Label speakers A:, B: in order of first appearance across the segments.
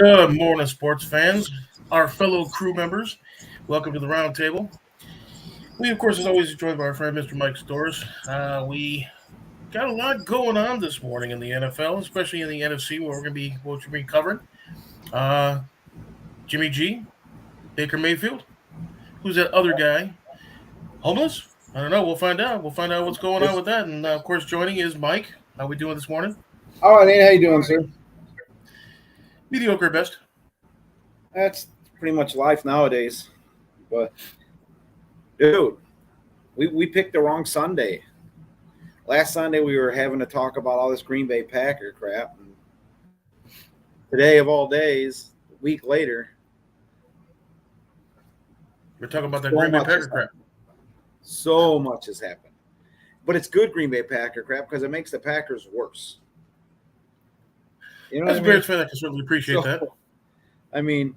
A: Good morning, sports fans, our fellow crew members. Welcome to the round table. We, of course, as always, are joined by our friend Mr. Mike Stores. We got a lot going on this morning in the NFL, especially in the NFC, where we'll be covering. Uh, Jimmy G, Baker Mayfield. Who's that other guy? Homeless? I don't know. We'll find out. We'll find out what's going on with that. And of course, joining is Mike. How we doing this morning?
B: All right, Nate, how you doing, sir?
A: Mediocre at best.
B: That's pretty much life nowadays. But, dude, we picked the wrong Sunday. Last Sunday we were having to talk about all this Green Bay Packer crap. And today, of all days, a week later,
A: we're talking about that Green Bay Packer crap.
B: So much has happened. But it's good Green Bay Packer crap because it makes the Packers worse.
A: You know, as a Bears fan, I can certainly appreciate that.
B: I mean,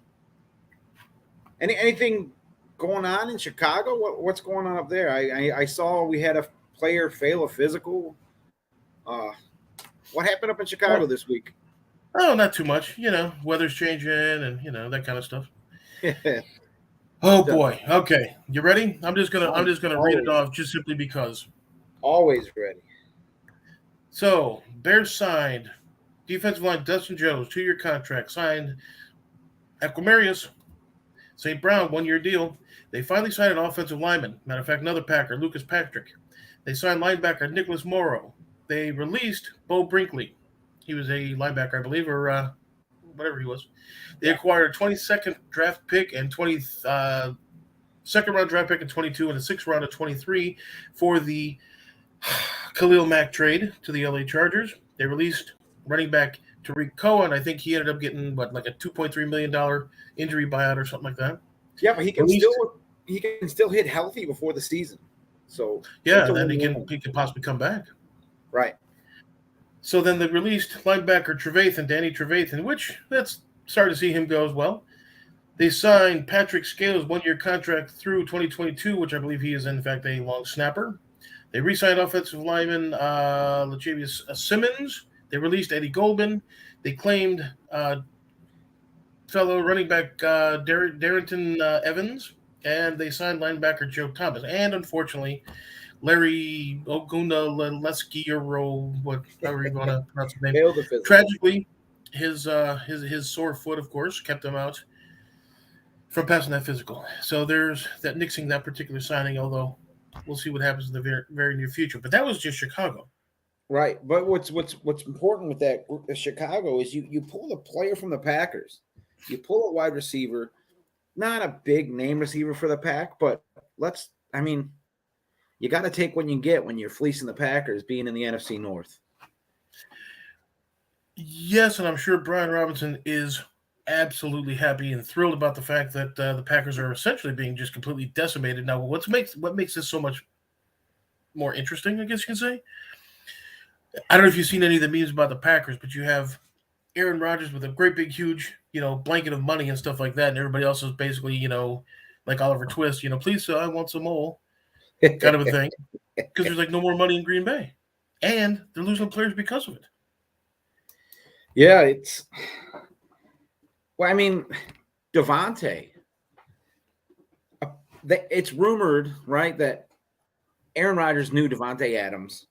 B: anything going on in Chicago? What's going on up there? I saw we had a player fail a physical. What happened up in Chicago this week?
A: Oh, not too much. You know, weather's changing and that kind of stuff. Oh boy. Okay, you ready? I'm just gonna read it off just simply because.
B: Always ready.
A: So Bears signed defensive line Dustin Jones, 2-year contract. Signed Equimarius St. Brown, 1-year deal. They finally signed an offensive lineman. Matter of fact, another Packer, Lucas Patrick. They signed linebacker Nicholas Morrow. They released Bo Brinkley. He was a linebacker, I believe, or whatever he was. They acquired a 22nd draft pick and second round draft pick in 22 and a 6th round of 23 for the Khalil Mack trade to the LA Chargers. They released running back Tariq Cohen. I think he ended up getting like a $2.3 million injury buyout or something like that.
B: Yeah, but he can still hit healthy before the season. So
A: yeah, then he can possibly come back.
B: Right.
A: So then they released linebacker Danny Trevathan, which that's starting to see him go as well. They signed Patrick Scales, 1-year contract through 2022, which I believe he is in fact a long snapper. They re-signed offensive lineman Lachavius Simmons. They released Eddie Goldman. They claimed fellow running back Darrington Evans, and they signed linebacker Joe Thomas. And unfortunately, Larry Ogunlaleski, or whatever you want to pronounce his name. Tragically, his sore foot, of course, kept him out from passing that physical. So there's that nixing that particular signing, although we'll see what happens in the very, very near future. But that was just Chicago.
B: Right. But what's important with that Chicago is you pull a player from the Packers. You pull a wide receiver, not a big name receiver for the Pack, but you got to take what you get when you're fleecing the Packers being in the NFC North.
A: Yes, and I'm sure Brian Robinson is absolutely happy and thrilled about the fact that the Packers are essentially being just completely decimated. Now, what makes this so much more interesting, I guess you can say? I don't know if you've seen any of the memes about the Packers, but you have Aaron Rodgers with a great big huge, blanket of money and stuff like that, and everybody else is basically, like Oliver Twist, please, I want some more, kind of a thing, because there's like no more money in Green Bay, and they're losing players because of it.
B: Yeah, DeVanте. It's rumored, right, that Aaron Rodgers knew Davante Adams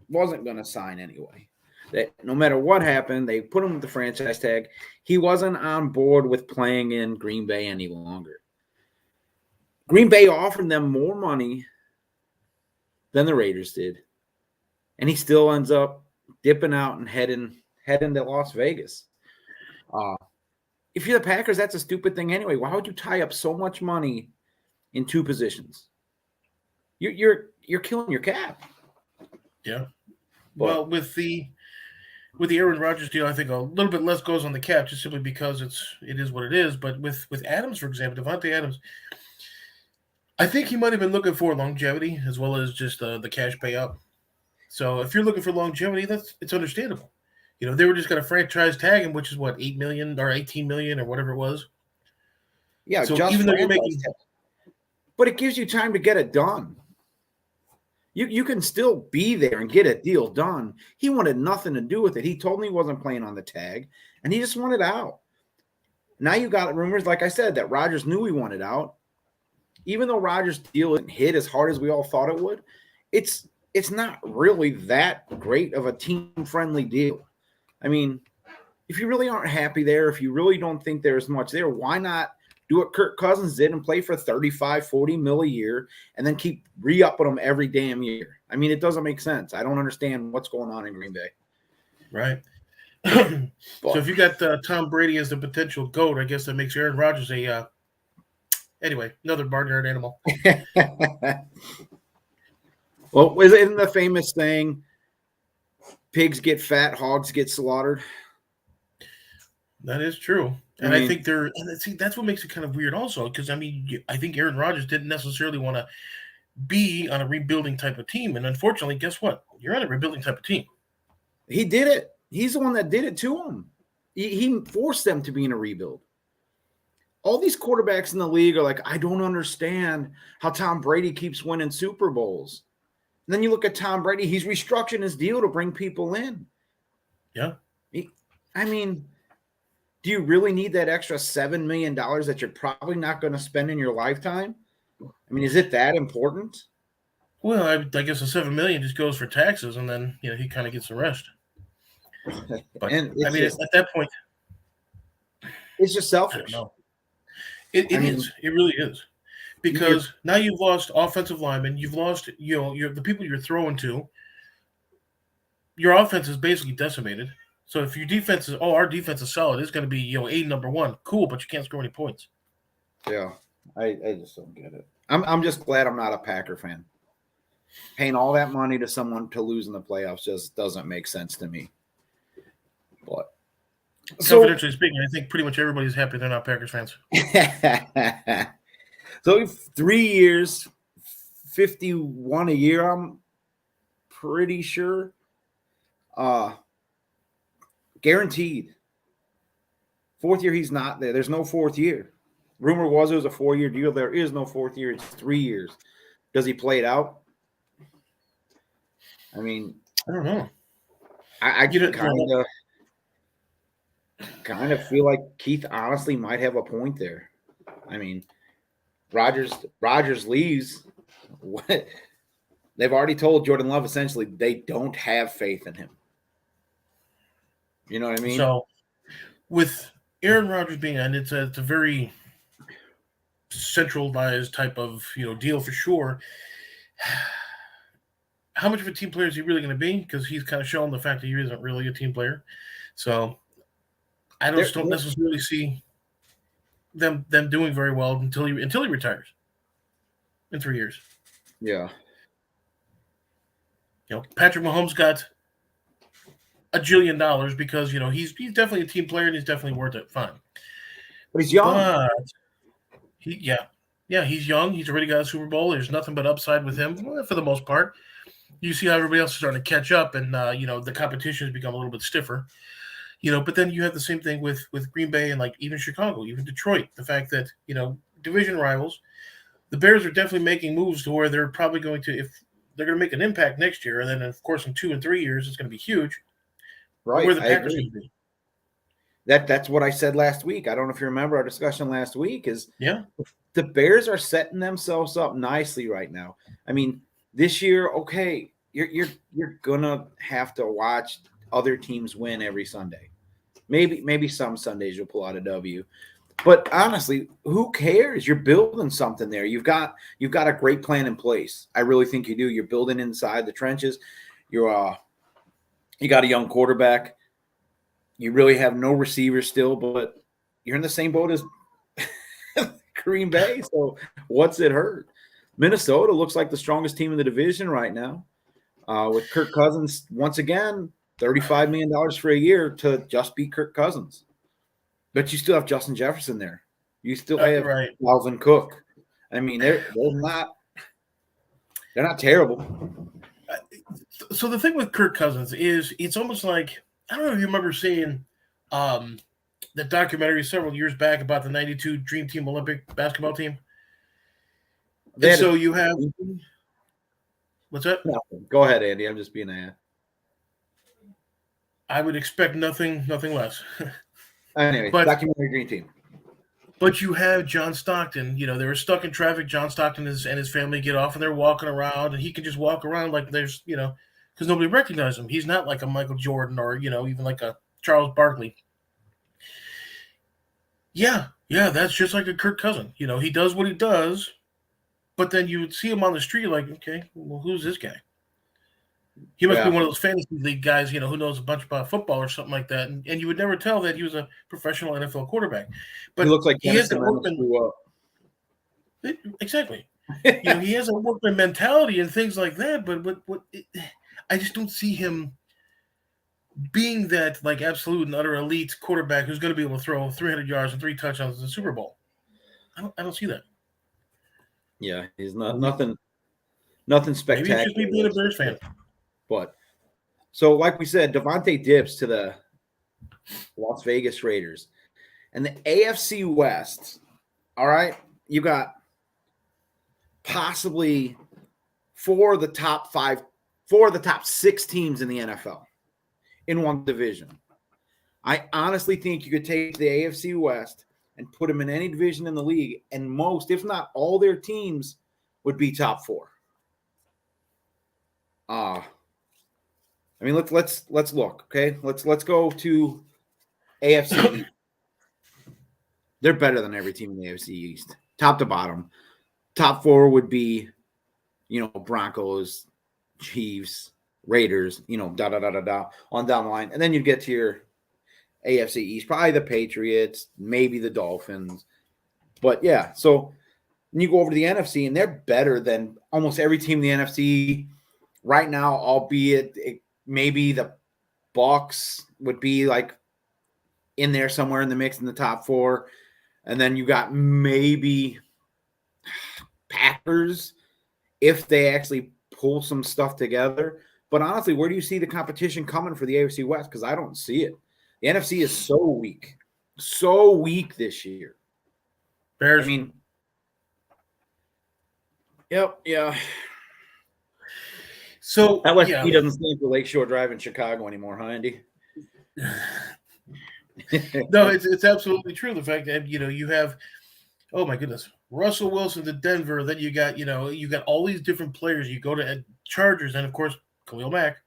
B: wasn't going to sign anyway. That no matter what happened, they put him with the franchise tag. He wasn't on board with playing in Green Bay any longer. Green Bay offered them more money than the Raiders did, and he still ends up dipping out and heading to Las Vegas. If you're the Packers, that's a stupid thing anyway. Why would you tie up so much money in two positions? You're killing your cap.
A: Yeah. Well, with the Aaron Rodgers deal, I think a little bit less goes on the cap just simply because it is what it is. But with Adams, for example, Davante Adams, I think he might have been looking for longevity as well as just the cash payout. So if you're looking for longevity, it's understandable. They were just going to franchise tag him, which is what, $8 million or $18 million or whatever it was.
B: Yeah,
A: so even though you're making,
B: but it gives you time to get it done. You can still be there and get a deal done. He wanted nothing to do with it. He told me he wasn't playing on the tag, and he just wanted out. Now you got rumors, like I said, that Rodgers knew he wanted out. Even though Rodgers' deal didn't hit as hard as we all thought it would, it's not really that great of a team-friendly deal. I mean, if you really aren't happy there, if you really don't think there's much there, why not do what Kirk Cousins did and play for 35, 40 mil a year and then keep re-upping them every damn year? I mean, it doesn't make sense. I don't understand what's going on in Green Bay.
A: Right. So if you got Tom Brady as the potential GOAT, I guess that makes Aaron Rodgers a anyway, another barnyard animal.
B: Well, isn't the famous saying, pigs get fat, hogs get slaughtered?
A: That is true. And I think that's what makes it kind of weird also, because I mean, I think Aaron Rodgers didn't necessarily want to be on a rebuilding type of team. And unfortunately, guess what? You're on a rebuilding type of team.
B: He did it. He's the one that did it to him. He forced them to be in a rebuild. All these quarterbacks in the league are like, I don't understand how Tom Brady keeps winning Super Bowls. And then you look at Tom Brady, he's restructuring his deal to bring people in.
A: Yeah.
B: I mean, do you really need that extra $7 million that you're probably not going to spend in your lifetime? I mean, is it that important?
A: Well, I guess the $7 million just goes for taxes, and then he kind of gets the rest. But I mean, at that point,
B: it's just selfish.
A: I don't know. It is. It really is. Because now you've lost offensive linemen. You've lost, the people you're throwing to. Your offense is basically decimated. So if your defense is, our defense is solid, it's going to be, number one. Cool, but you can't score any points.
B: Yeah, I just don't get it. I'm just glad I'm not a Packer fan. Paying all that money to someone to lose in the playoffs just doesn't make sense to me. But
A: confidentially speaking, I think pretty much everybody's happy they're not Packers fans.
B: So 3 years, 51 a year, I'm pretty sure. Guaranteed. Fourth year, he's not there. There's no fourth year. Rumor was it was a 4-year deal. There is no fourth year. It's 3 years. Does he play it out? I mean,
A: I don't know.
B: I kind of feel like Keith honestly might have a point there. I mean, Rodgers leaves. What? They've already told Jordan Love essentially they don't have faith in him. You know what I mean?
A: So, with Aaron Rodgers being on, it's a very centralized type of deal for sure. How much of a team player is he really going to be? Because he's kind of shown the fact that he isn't really a team player. So I don't necessarily see them doing very well until he retires in 3 years.
B: Yeah.
A: Patrick Mahomes got $1 jillion because he's definitely a team player and he's definitely worth it. Fine,
B: but he's young.
A: But he's young. He's already got a Super Bowl. There's nothing but upside with him for the most part. You see how everybody else is starting to catch up, and the competition has become a little bit stiffer. But then you have the same thing with Green Bay and like even Chicago, even Detroit. The fact that division rivals, the Bears are definitely making moves to where they're probably going to, if they're going to make an impact next year, and then of course in 2 and 3 years it's going to be huge.
B: Right,
A: where the Packers going to be.
B: That's what I said last week. I don't know if you remember our discussion last week. The Bears are setting themselves up nicely right now. I mean, this year, okay, you're gonna have to watch other teams win every Sunday. Maybe some Sundays you'll pull out a W. But honestly, who cares? You're building something there. You've got a great plan in place. I really think you do. You're building inside the trenches. You got a young quarterback. You really have no receivers still, but you're in the same boat as Green Bay. So what's it hurt? Minnesota looks like the strongest team in the division right now. With Kirk Cousins, once again, $35 million for a year to just be Kirk Cousins. But you still have Justin Jefferson there. You still have Dalvin Cook. I mean, they're not terrible.
A: So the thing with Kirk Cousins is it's almost like, I don't know if you remember seeing the documentary several years back about the 92 Dream Team Olympic basketball team. And so you have – what's that?
B: No, go ahead, Andy. I'm just being an ass.
A: I would expect nothing less.
B: Anyway,
A: but
B: documentary Dream Team.
A: But you have John Stockton. They were stuck in traffic. John Stockton and his family get off, and they're walking around, and he can just walk around like there's, because nobody recognizes him. He's not like a Michael Jordan or even like a Charles Barkley. Yeah, that's just like a Kirk Cousin. He does what he does, but then you would see him on the street, like, okay, well, who's this guy? He must be one of those fantasy league guys, who knows a bunch about football or something like that. And you would never tell that he was a professional NFL quarterback. But
B: he looks like
A: he has that workman. Exactly. He has a workman mentality and things like that. But I just don't see him being that like absolute and utter elite quarterback who's going to be able to throw 300 yards and 3 touchdowns in the Super Bowl. I don't see that.
B: Yeah, he's nothing spectacular.
A: Maybe it's just me being a Bears fan.
B: But so, like we said, DeVanте dips to the Las Vegas Raiders. And the AFC West, all right, you got possibly 4 of the top 6 teams in the NFL in one division. I honestly think you could take the AFC West and put them in any division in the league, and most, if not all, their teams would be top 4. I mean, let's look, okay? Let's go to AFC East. They're better than every team in the AFC East, top to bottom. Top 4 would be, Broncos, Chiefs, Raiders, on down the line. And then you'd get to your AFC East, probably the Patriots, maybe the Dolphins. But yeah, so you go over to the NFC, and they're better than almost every team in the NFC right now, albeit maybe the Bucs would be like in there somewhere in the mix in the top 4. And then you got maybe Packers if they actually pull some stuff together. But honestly, where do you see the competition coming for the AFC West? Because I don't see it. The NFC is so weak this year.
A: Bears.
B: I mean, yep, yeah.
A: So
B: LSD doesn't stand for Lakeshore Drive in Chicago anymore, huh, Andy?
A: No, it's absolutely true. The fact that you have, oh my goodness, Russell Wilson to Denver. Then you got all these different players. You go to Chargers, and of course Khalil Mack.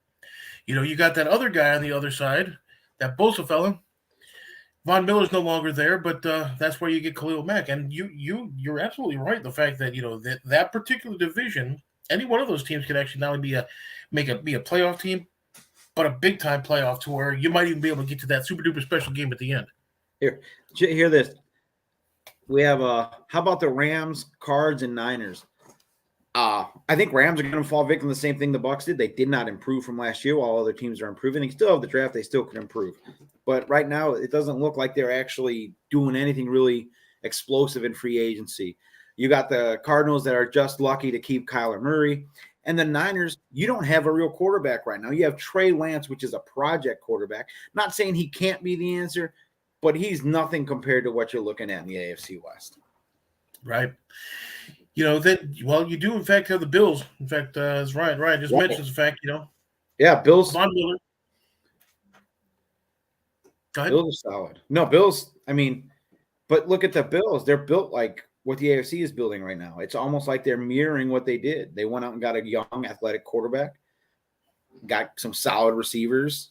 A: You got that other guy on the other side, that Bosa fella. Von Miller's no longer there, but that's where you get Khalil Mack. And you're absolutely right. The fact that that particular division, any one of those teams could actually not only be a playoff team, but a big time playoff to where you might even be able to get to that super duper special game at the end.
B: Here, hear this. We have how about the Rams, Cards, and Niners? I think Rams are going to fall victim to the same thing the Bucs did. They did not improve from last year, while other teams are improving. They still have the draft; they still can improve. But right now, it doesn't look like they're actually doing anything really explosive in free agency. You got the Cardinals that are just lucky to keep Kyler Murray. And the Niners, you don't have a real quarterback right now. You have Trey Lance, which is a project quarterback. Not saying he can't be the answer, but he's nothing compared to what you're looking at in the AFC West.
A: Right. You do, in fact, have the Bills. In fact, as Ryan just mentions the fact,
B: Yeah, Bills.
A: Von Miller. Go ahead.
B: Bills are solid. No, Bills, I mean, but look at the Bills. They're built like what the AFC is building right now. It's almost like they're mirroring what they did. They went out and got a young athletic quarterback, got some solid receivers.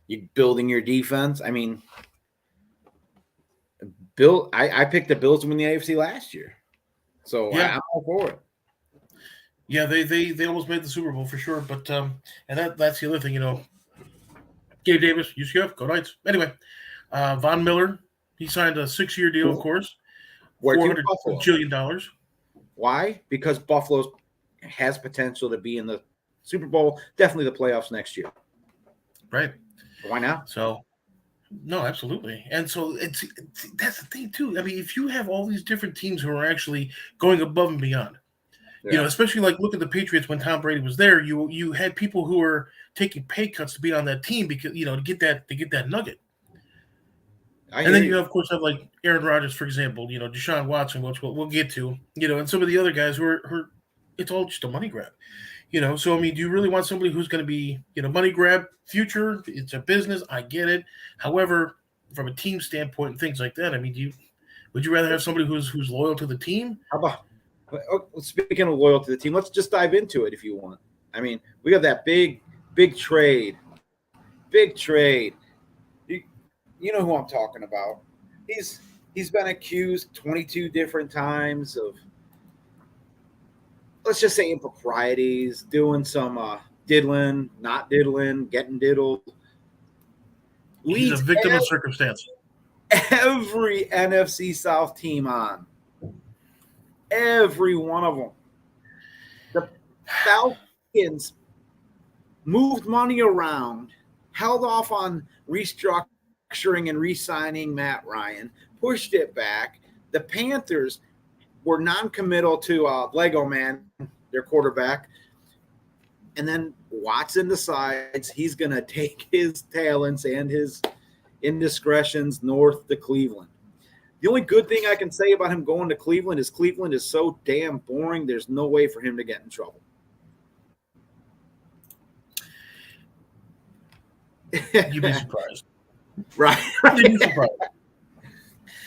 B: You're building your defense. I mean, I picked the Bills to win the AFC last year. So yeah. I'm all for it.
A: Yeah, they almost made the Super Bowl for sure. But and that's the other thing, Gabe Davis, UCF, go Knights. Anyway, Von Miller, he signed a 6-year deal, of course. $400 billion.
B: Why? Because Buffalo has potential to be in the Super Bowl, definitely the playoffs next year.
A: Right.
B: Why not?
A: So, no, absolutely. And so that's the thing too. I mean, if you have all these different teams who are actually going above and beyond, especially like look at the Patriots when Tom Brady was there, you had people who were taking pay cuts to be on that team because to get that nugget. And then you of course have like Aaron Rodgers, for example, Deshaun Watson, which we'll get to, and some of the other guys who are it's all just a money grab. So I mean, do you really want somebody who's going to be, money grab future? It's a business. I get it. However, from a team standpoint and things like that, I mean, Would you rather have somebody who's loyal to the team?
B: How about speaking of loyal to the team, let's just dive into it if you want. I mean, we got that big trade. Big trade. You know who I'm talking about. He's been accused 22 different times of, let's just say, improprieties, doing some diddling, not diddling, getting diddled.
A: He's a victim of circumstance.
B: Every NFC South team on. Every one of them. The Falcons moved money around, held off on restructuring and re-signing Matt Ryan, pushed it back. The Panthers were non-committal to Lego Man, their quarterback. And then Watson decides he's going to take his talents and his indiscretions north to Cleveland. The only good thing I can say about him going to Cleveland is so damn boring, there's no way for him to get in trouble.
A: You'd be surprised.
B: Right.
A: You'd be surprised.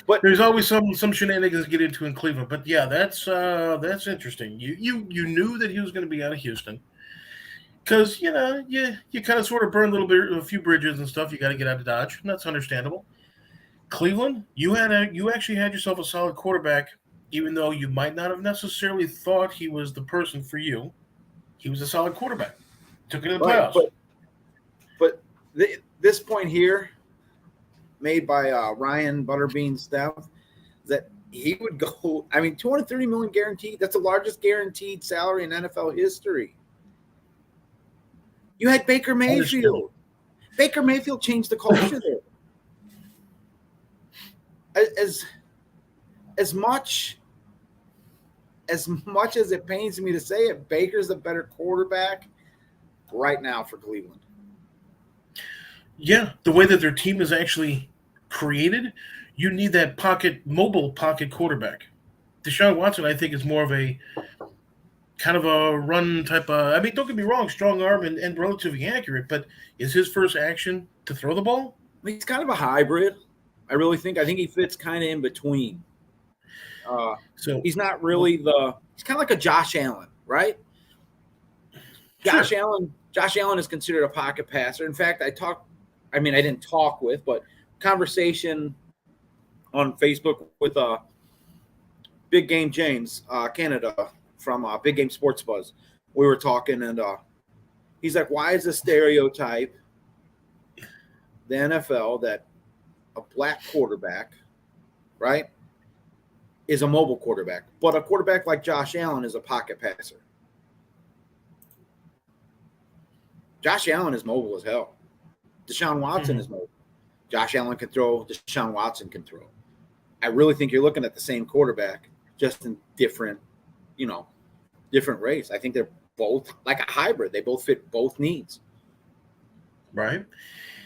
A: But there's always some shenanigans to get into in Cleveland. But yeah, that's interesting. You knew that he was going to be out of Houston because you kind of sort of burned a few bridges and stuff. You got to get out of Dodge, and that's understandable. Cleveland, you actually had yourself a solid quarterback, even though you might not have necessarily thought he was the person for you. He was a solid quarterback. Took it to the playoffs.
B: But this point here, made by Ryan Butterbean Stout, that he would go. I mean, $230 million guaranteed. That's the largest guaranteed salary in NFL history. You had Baker Mayfield. Baker Mayfield changed the culture there. As much as it pains me to say it, Baker's a better quarterback right now for Cleveland.
A: Yeah, the way that their team is actually created, you need that mobile pocket quarterback. Deshaun Watson, I think, is more of a kind of a run type of. I mean, don't get me wrong, strong arm and relatively accurate, but is his first action to throw the ball?
B: I mean, he's kind of a hybrid. I think he fits kind of in between. So he's not really he's kind of like a Josh Allen, right? Josh Allen is considered a pocket passer. In fact, I didn't talk with, but conversation on Facebook with Big Game James, Canada, from Big Game Sports Buzz. We were talking, and he's like, why is the stereotype the NFL that a black quarterback, right, is a mobile quarterback, but a quarterback like Josh Allen is a pocket passer? Josh Allen is mobile as hell. Deshaun Watson is mobile. Josh Allen can throw. Deshaun Watson can throw. I really think you're looking at the same quarterback, just in different race. I think they're both like a hybrid. They both fit both needs.
A: Right.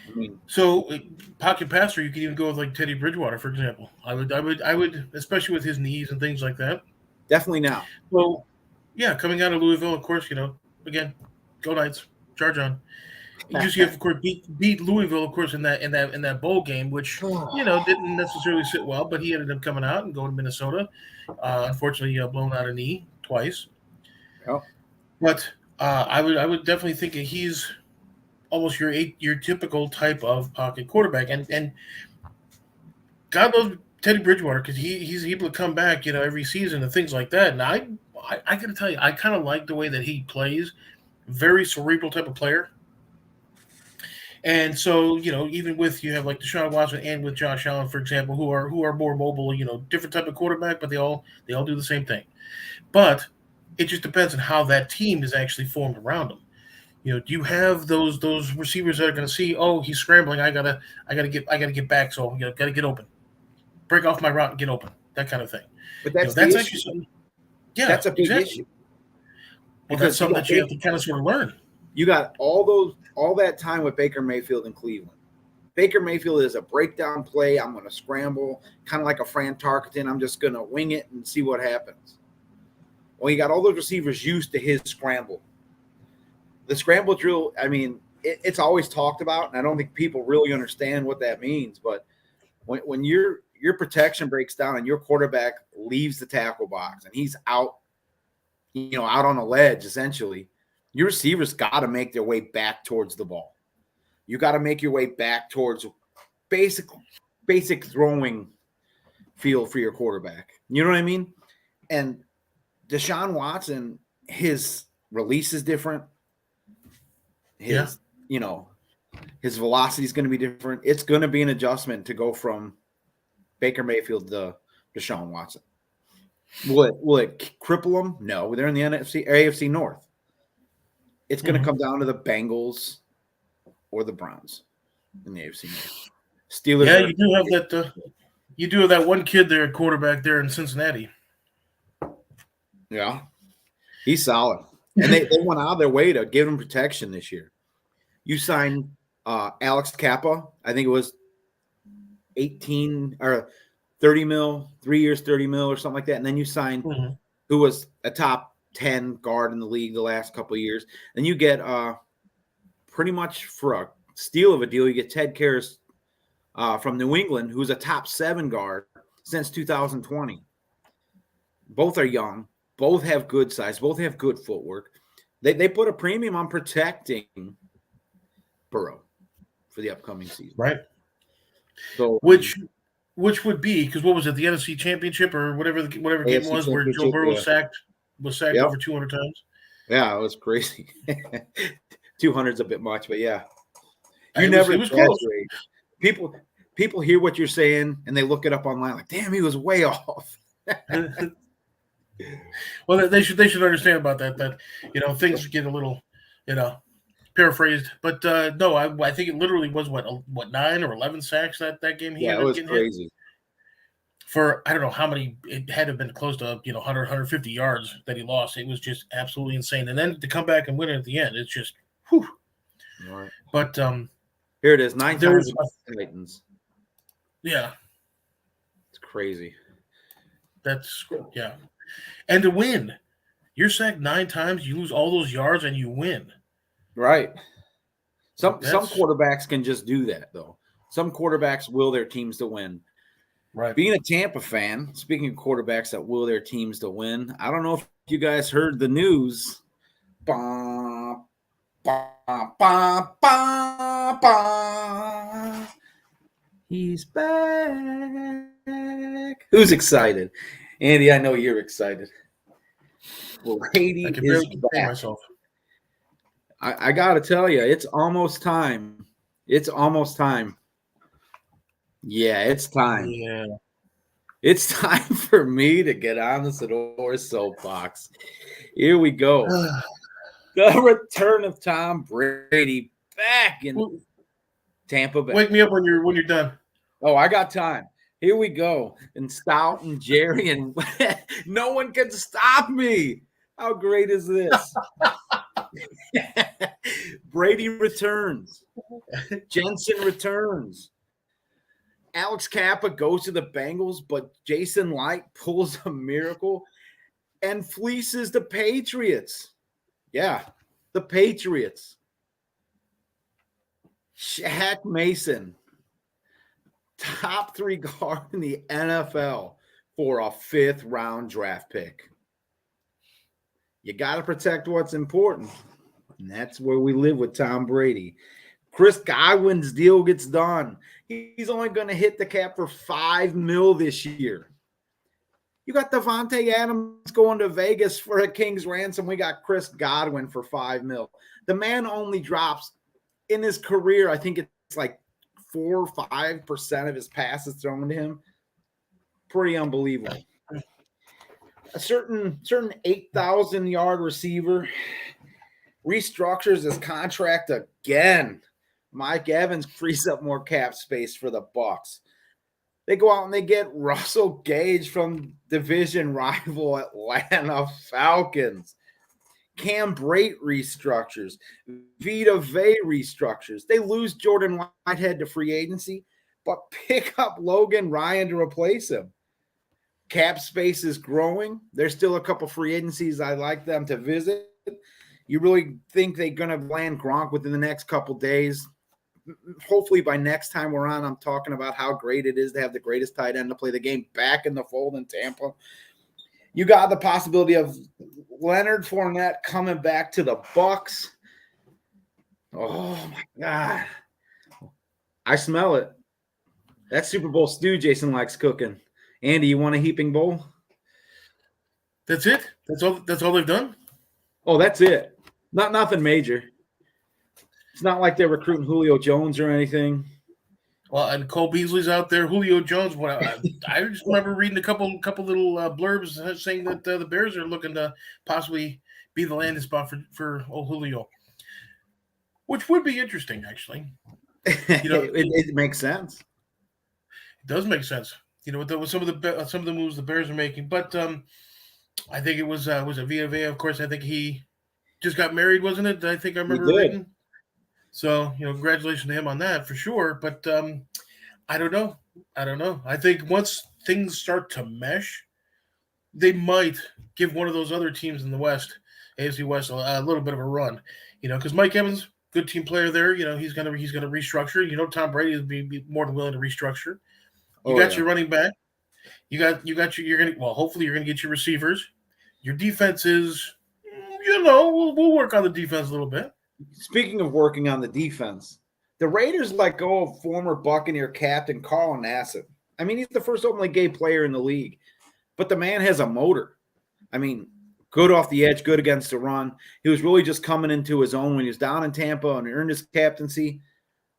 A: I mean, so pocket passer, you can even go with like Teddy Bridgewater, for example. I would, especially with his knees and things like that.
B: Definitely now.
A: Well, yeah, coming out of Louisville, of course, again, go Knights, charge on. UCF, of course, beat Louisville, of course, in that bowl game, which didn't necessarily sit well, but he ended up coming out and going to Minnesota. Unfortunately, blown out a knee twice.
B: Yep.
A: But I would definitely think that he's almost your typical type of pocket quarterback, and God knows Teddy Bridgewater, because he's able to come back, every season and things like that. And I got to tell you, I kind of like the way that he plays. Very cerebral type of player. And so, even with you have like Deshaun Watson and with Josh Allen, for example, who are more mobile, different type of quarterback, but they all do the same thing. But it just depends on how that team is actually formed around them. Do you have those receivers that are going to see, oh, he's scrambling, I gotta get back, so gotta get open, break off my route and get open, that kind of thing.
B: But that's
A: actually something. Yeah,
B: that's a big issue.
A: Well, that's something that you have to kind of sort of learn.
B: You got all that time with Baker Mayfield in Cleveland. Baker Mayfield is a breakdown play. I'm going to scramble, kind of like a Fran Tarkenton. I'm just going to wing it and see what happens. Well, you got all those receivers used to his scramble. The scramble drill, I mean, it's always talked about, and I don't think people really understand what that means. But when you're your protection breaks down and your quarterback leaves the tackle box and he's out, out on a ledge, essentially, your receivers got to make their way back towards the ball. You got to make your way back towards basic throwing field for your quarterback. You know what I mean? And Deshaun Watson, his release is different. His velocity is going to be different. It's going to be an adjustment to go from Baker Mayfield to Deshaun Watson. Will it cripple them? No, they're in the AFC North. It's going to come down to the Bengals or the Browns in the AFC North. Steelers.
A: Yeah, you do have that. You do have that one kid there, at quarterback there in Cincinnati.
B: Yeah, he's solid, and they went out of their way to give him protection this year. You signed Alex Kappa. I think it was 18 or 30 mil, 3 years, 30 mil or something like that. And then you signed who was a top 10 guard in the league the last couple of years. And you get pretty much for a steal of a deal, you get Ted Karras from New England, who's a top 7 guard since 2020. Both are young. Both have good size. Both have good footwork. They put a premium on protecting Burrow for the upcoming season.
A: Right.
B: So
A: Which would be, because what was it, the NFC Championship or whatever game was, where Joe Burrow was sacked over 200 times?
B: Yeah, it was crazy. 200's a bit much, but yeah.
A: It was close.
B: People hear what you're saying and they look it up online like, damn, he was way off.
A: Well, they should understand about that things get a little paraphrased, but no, I think it literally was what 9 or 11 sacks that game.
B: It was crazy.
A: Hit for I don't know how many. It had to have been close to 100, 150 yards that he lost. It was just absolutely insane. And then to come back and win it at the end, it's just whew.
B: Right.
A: But
B: here it is, 9 times Titans.
A: Yeah,
B: it's crazy.
A: That's and to win, you're sacked 9 times, you lose all those yards, and you win.
B: Right. Some quarterbacks can just do that, though. Some quarterbacks will their teams to win.
A: Right.
B: Being a Tampa fan, speaking of quarterbacks that will their teams to win, I don't know if you guys heard the news. Bah, bah, bah, bah, bah. He's back. Who's excited? Andy, I know you're excited. Brady
A: I can
B: is
A: barely
B: back.
A: contain myself.
B: I got to tell you, it's almost time. It's almost time. Yeah, it's time.
A: Yeah.
B: It's time for me to get on the Sador soapbox. Here we go. The return of Tom Brady back in Tampa Bay.
A: Wake me up when you're done.
B: Oh, I got time. Here we go. And Stout and Jerry and no one can stop me. How great is this? Brady returns. Jensen returns. Alex Kappa goes to the Bengals, but Jason Light pulls a miracle and fleeces the Patriots. Yeah, the Patriots. Shaq Mason, top 3 guard in the NFL for a 5th round draft pick. You got to protect what's important. And that's where we live with Tom Brady. Chris Godwin's deal gets done. He's only going to hit the cap for $5 million this year. You got Devontae Adams going to Vegas for a king's ransom. We got Chris Godwin for $5 million. The man only drops in his career, I think it's like 4 or 5% of his passes thrown to him. Pretty unbelievable. A certain 8,000-yard receiver restructures his contract again. Mike Evans frees up more cap space for the Bucs. They go out and they get Russell Gage from division rival Atlanta Falcons. Cam Brate restructures. Vita Vea restructures. They lose Jordan Whitehead to free agency, but pick up Logan Ryan to replace him. Cap space is growing. There's still a couple free agencies I'd like them to visit. You really think they're going to land Gronk within the next couple days? hopefully by next time we're on, I'm talking about how great it is to have the greatest tight end to play the game back in the fold in Tampa. You got the possibility of Leonard Fournette coming back to the Bucs. Oh my God. I smell it. That Super Bowl stew Jason likes cooking. Andy, you want a heaping bowl?
A: That's it? That's all they've done?
B: Oh, that's it. Nothing major. It's not like they're recruiting Julio Jones or anything.
A: Well, and Cole Beasley's out there. Julio Jones. I just remember reading a couple little blurbs saying that the Bears are looking to possibly be the landing spot for old Julio, which would be interesting, actually.
B: It makes sense.
A: It does make sense. With some of the moves the Bears are making, but I think it was a Vita. Of course, I think he just got married, wasn't it? I think I remember reading. So, congratulations to him on that for sure. But I don't know. I think once things start to mesh, they might give one of those other teams in the West, AFC West, a little bit of a run. Because Mike Evans, good team player there. He's gonna restructure. Tom Brady would be more than willing to restructure. You got your running back. Hopefully you're gonna get your receivers. Your defense is, we'll work on the defense a little bit.
B: Speaking of working on the defense, the Raiders let go of former Buccaneer captain Carl Nassib. I mean, he's the first openly gay player in the league, but the man has a motor. I mean, good off the edge, good against the run. He was really just coming into his own when he was down in Tampa and earned his captaincy.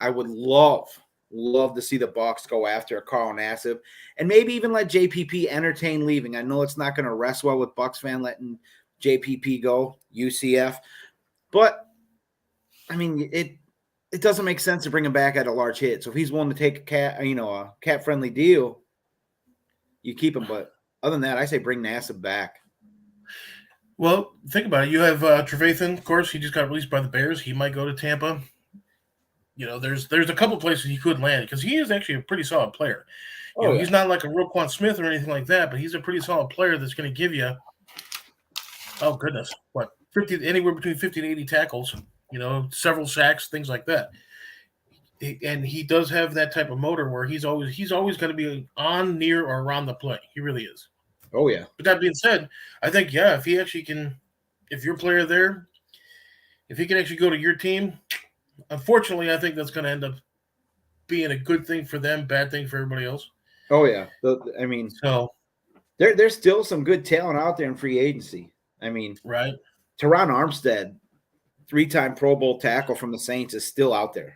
B: I would love to see the Bucs go after Carl Nassib and maybe even let JPP entertain leaving. I know it's not going to rest well with Bucs fan letting JPP go, UCF, but I mean, it doesn't make sense to bring him back at a large hit. So if he's willing to take a cap-friendly deal, you keep him. But other than that, I say bring Nassib back.
A: Well, think about it. You have Trevathan, of course. He just got released by the Bears. He might go to Tampa. There's a couple places he could land because he is actually a pretty solid player. He's not like a Roquan Smith or anything like that, but he's a pretty solid player that's going to give you, oh goodness, what, anywhere between 50 and 80 tackles. Several sacks, things like that. And he does have that type of motor where he's always going to be on, near, or around the play. He really is.
B: Oh, yeah.
A: But that being said, I think, if he actually can, if your player there, if he can actually go to your team, unfortunately, I think that's going to end up being a good thing for them, bad thing for everybody else.
B: Oh, yeah. There's still some good talent out there in free agency. I mean,
A: right.
B: Teron Armstead, 3-time Pro Bowl tackle from the Saints, is still out there.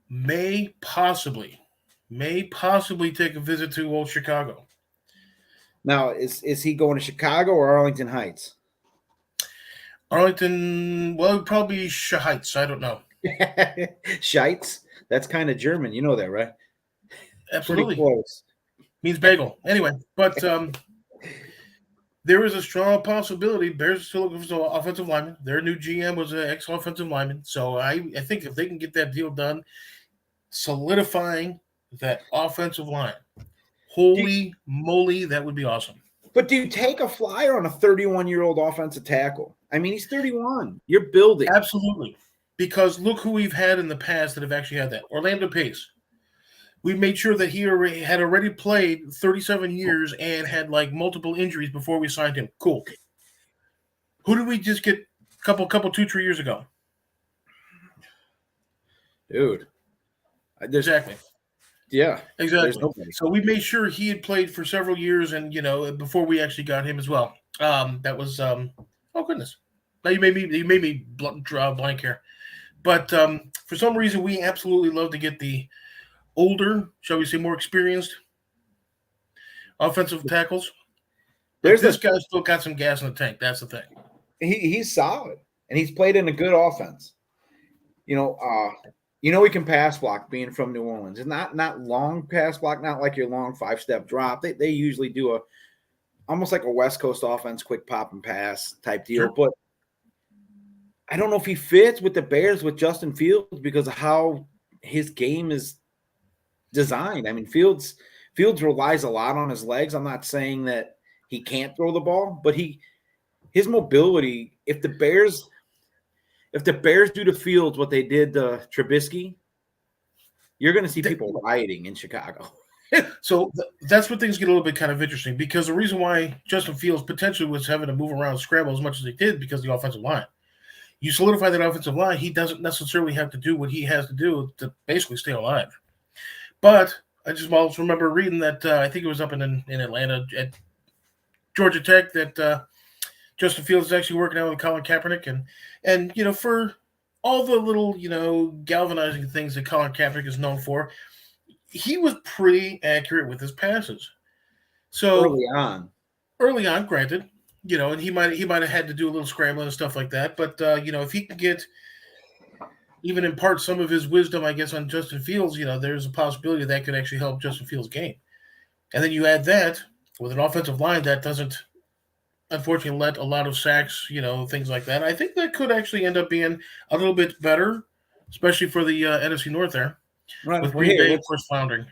A: May possibly take a visit to old Chicago.
B: Now, is he going to Chicago or Arlington Heights?
A: Arlington, well, probably Heights. I don't know.
B: Scheitz? That's kind of German. You know that, right?
A: Absolutely.
B: Pretty close.
A: Means bagel. Anyway, but there is a strong possibility Bears are still looking for some offensive lineman. Their new GM was an ex-offensive lineman. So I think if they can get that deal done, solidifying that offensive line, holy moly, that would be awesome.
B: But do you take a flyer on a 31-year-old offensive tackle? I mean, he's 31. You're building.
A: Absolutely. Because look who we've had in the past that have actually had that. Orlando Pace. We made sure that he had already played 37 years and had like multiple injuries before we signed him. Cool. Who did we just get a couple 2-3 years ago?
B: Dude.
A: Exactly.
B: Yeah.
A: Exactly. So we made sure he had played for several years and, before we actually got him as well. That was, oh goodness. Now you made me draw a blank here. But for some reason, we absolutely love to get the older, shall we say, more experienced offensive tackles. This guy's still got some gas in the tank. That's the thing.
B: He's solid, and he's played in a good offense. He can pass block being from New Orleans. It's not long pass block, not like your long 5-step drop. They usually do almost like a West Coast offense, quick pop and pass type deal. Sure. But I don't know if he fits with the Bears with Justin Fields because of how his game is designed. I mean, Fields relies a lot on his legs. I'm not saying that he can't throw the ball, but his mobility, if the Bears do to Fields what they did to Trubisky, you're going to see people rioting in Chicago.
A: So that's when things get a little bit kind of interesting, because the reason why Justin Fields potentially was having to move around and scramble as much as he did because of the offensive line. You solidify that offensive line, he doesn't necessarily have to do what he has to do to basically stay alive. But I just also remember reading that I think it was up in Atlanta at Georgia Tech that Justin Fields is actually working out with Colin Kaepernick, and for all the little galvanizing things that Colin Kaepernick is known for, he was pretty accurate with his passes. So early on, granted, and he might have had to do a little scrambling and stuff like that. But if he can get even impart some of his wisdom, I guess, on Justin Fields, there's a possibility that could actually help Justin Fields' game. And then you add that with an offensive line that doesn't, unfortunately, let a lot of sacks, things like that. I think that could actually end up being a little bit better, especially for the NFC North there.
B: Right.
A: With Green Bay, of course, floundering.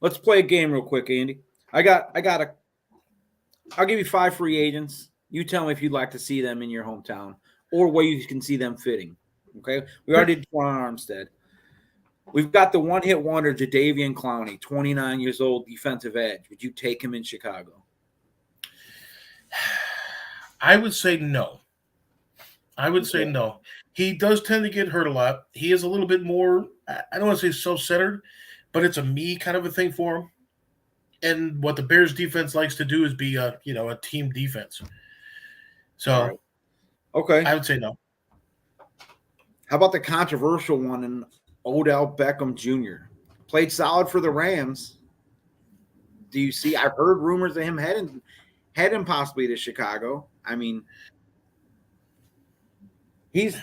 B: Let's play a game real quick, Andy. I'll give you 5 free agents. You tell me if you'd like to see them in your hometown or where you can see them fitting. Okay? We already did one on Armstead. We've got the one-hit wonder, Jadeveon Clowney, 29 years old, defensive edge. Would you take him in Chicago?
A: I would say no. Say no. He does tend to get hurt a lot. He is a little bit more, I don't want to say self-centered, but it's a me kind of a thing for him. And what the Bears defense likes to do is be a team defense. So,
B: right. Okay.
A: I would say no.
B: How about the controversial one in Odell Beckham Jr.? Played solid for the Rams. Do you see? I've heard rumors of him heading possibly to Chicago. I mean, he's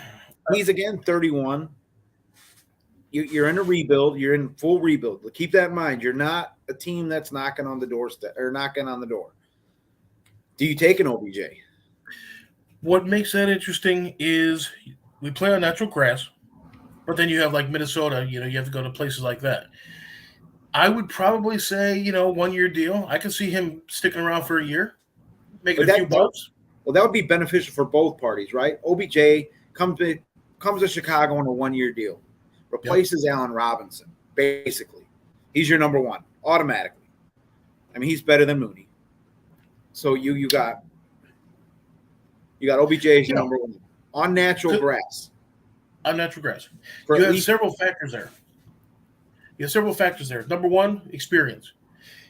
B: again 31. You're in a rebuild. You're in full rebuild. Keep that in mind. You're not a team that's knocking on the doorstep or knocking on the door. Do you take an OBJ?
A: What makes that interesting is we play on natural grass, but then you have like Minnesota. You have to go to places like that. I would probably say 1-year deal. I could see him sticking around for a year, making a few bucks.
B: Well, that would be beneficial for both parties, right? OBJ comes to Chicago on a 1-year deal. Replaces Allen Robinson, basically. He's your number one, automatically. I mean, he's better than Mooney. So you got OBJ as your number one on natural grass.
A: On natural grass. You have several factors there. Number one, experience.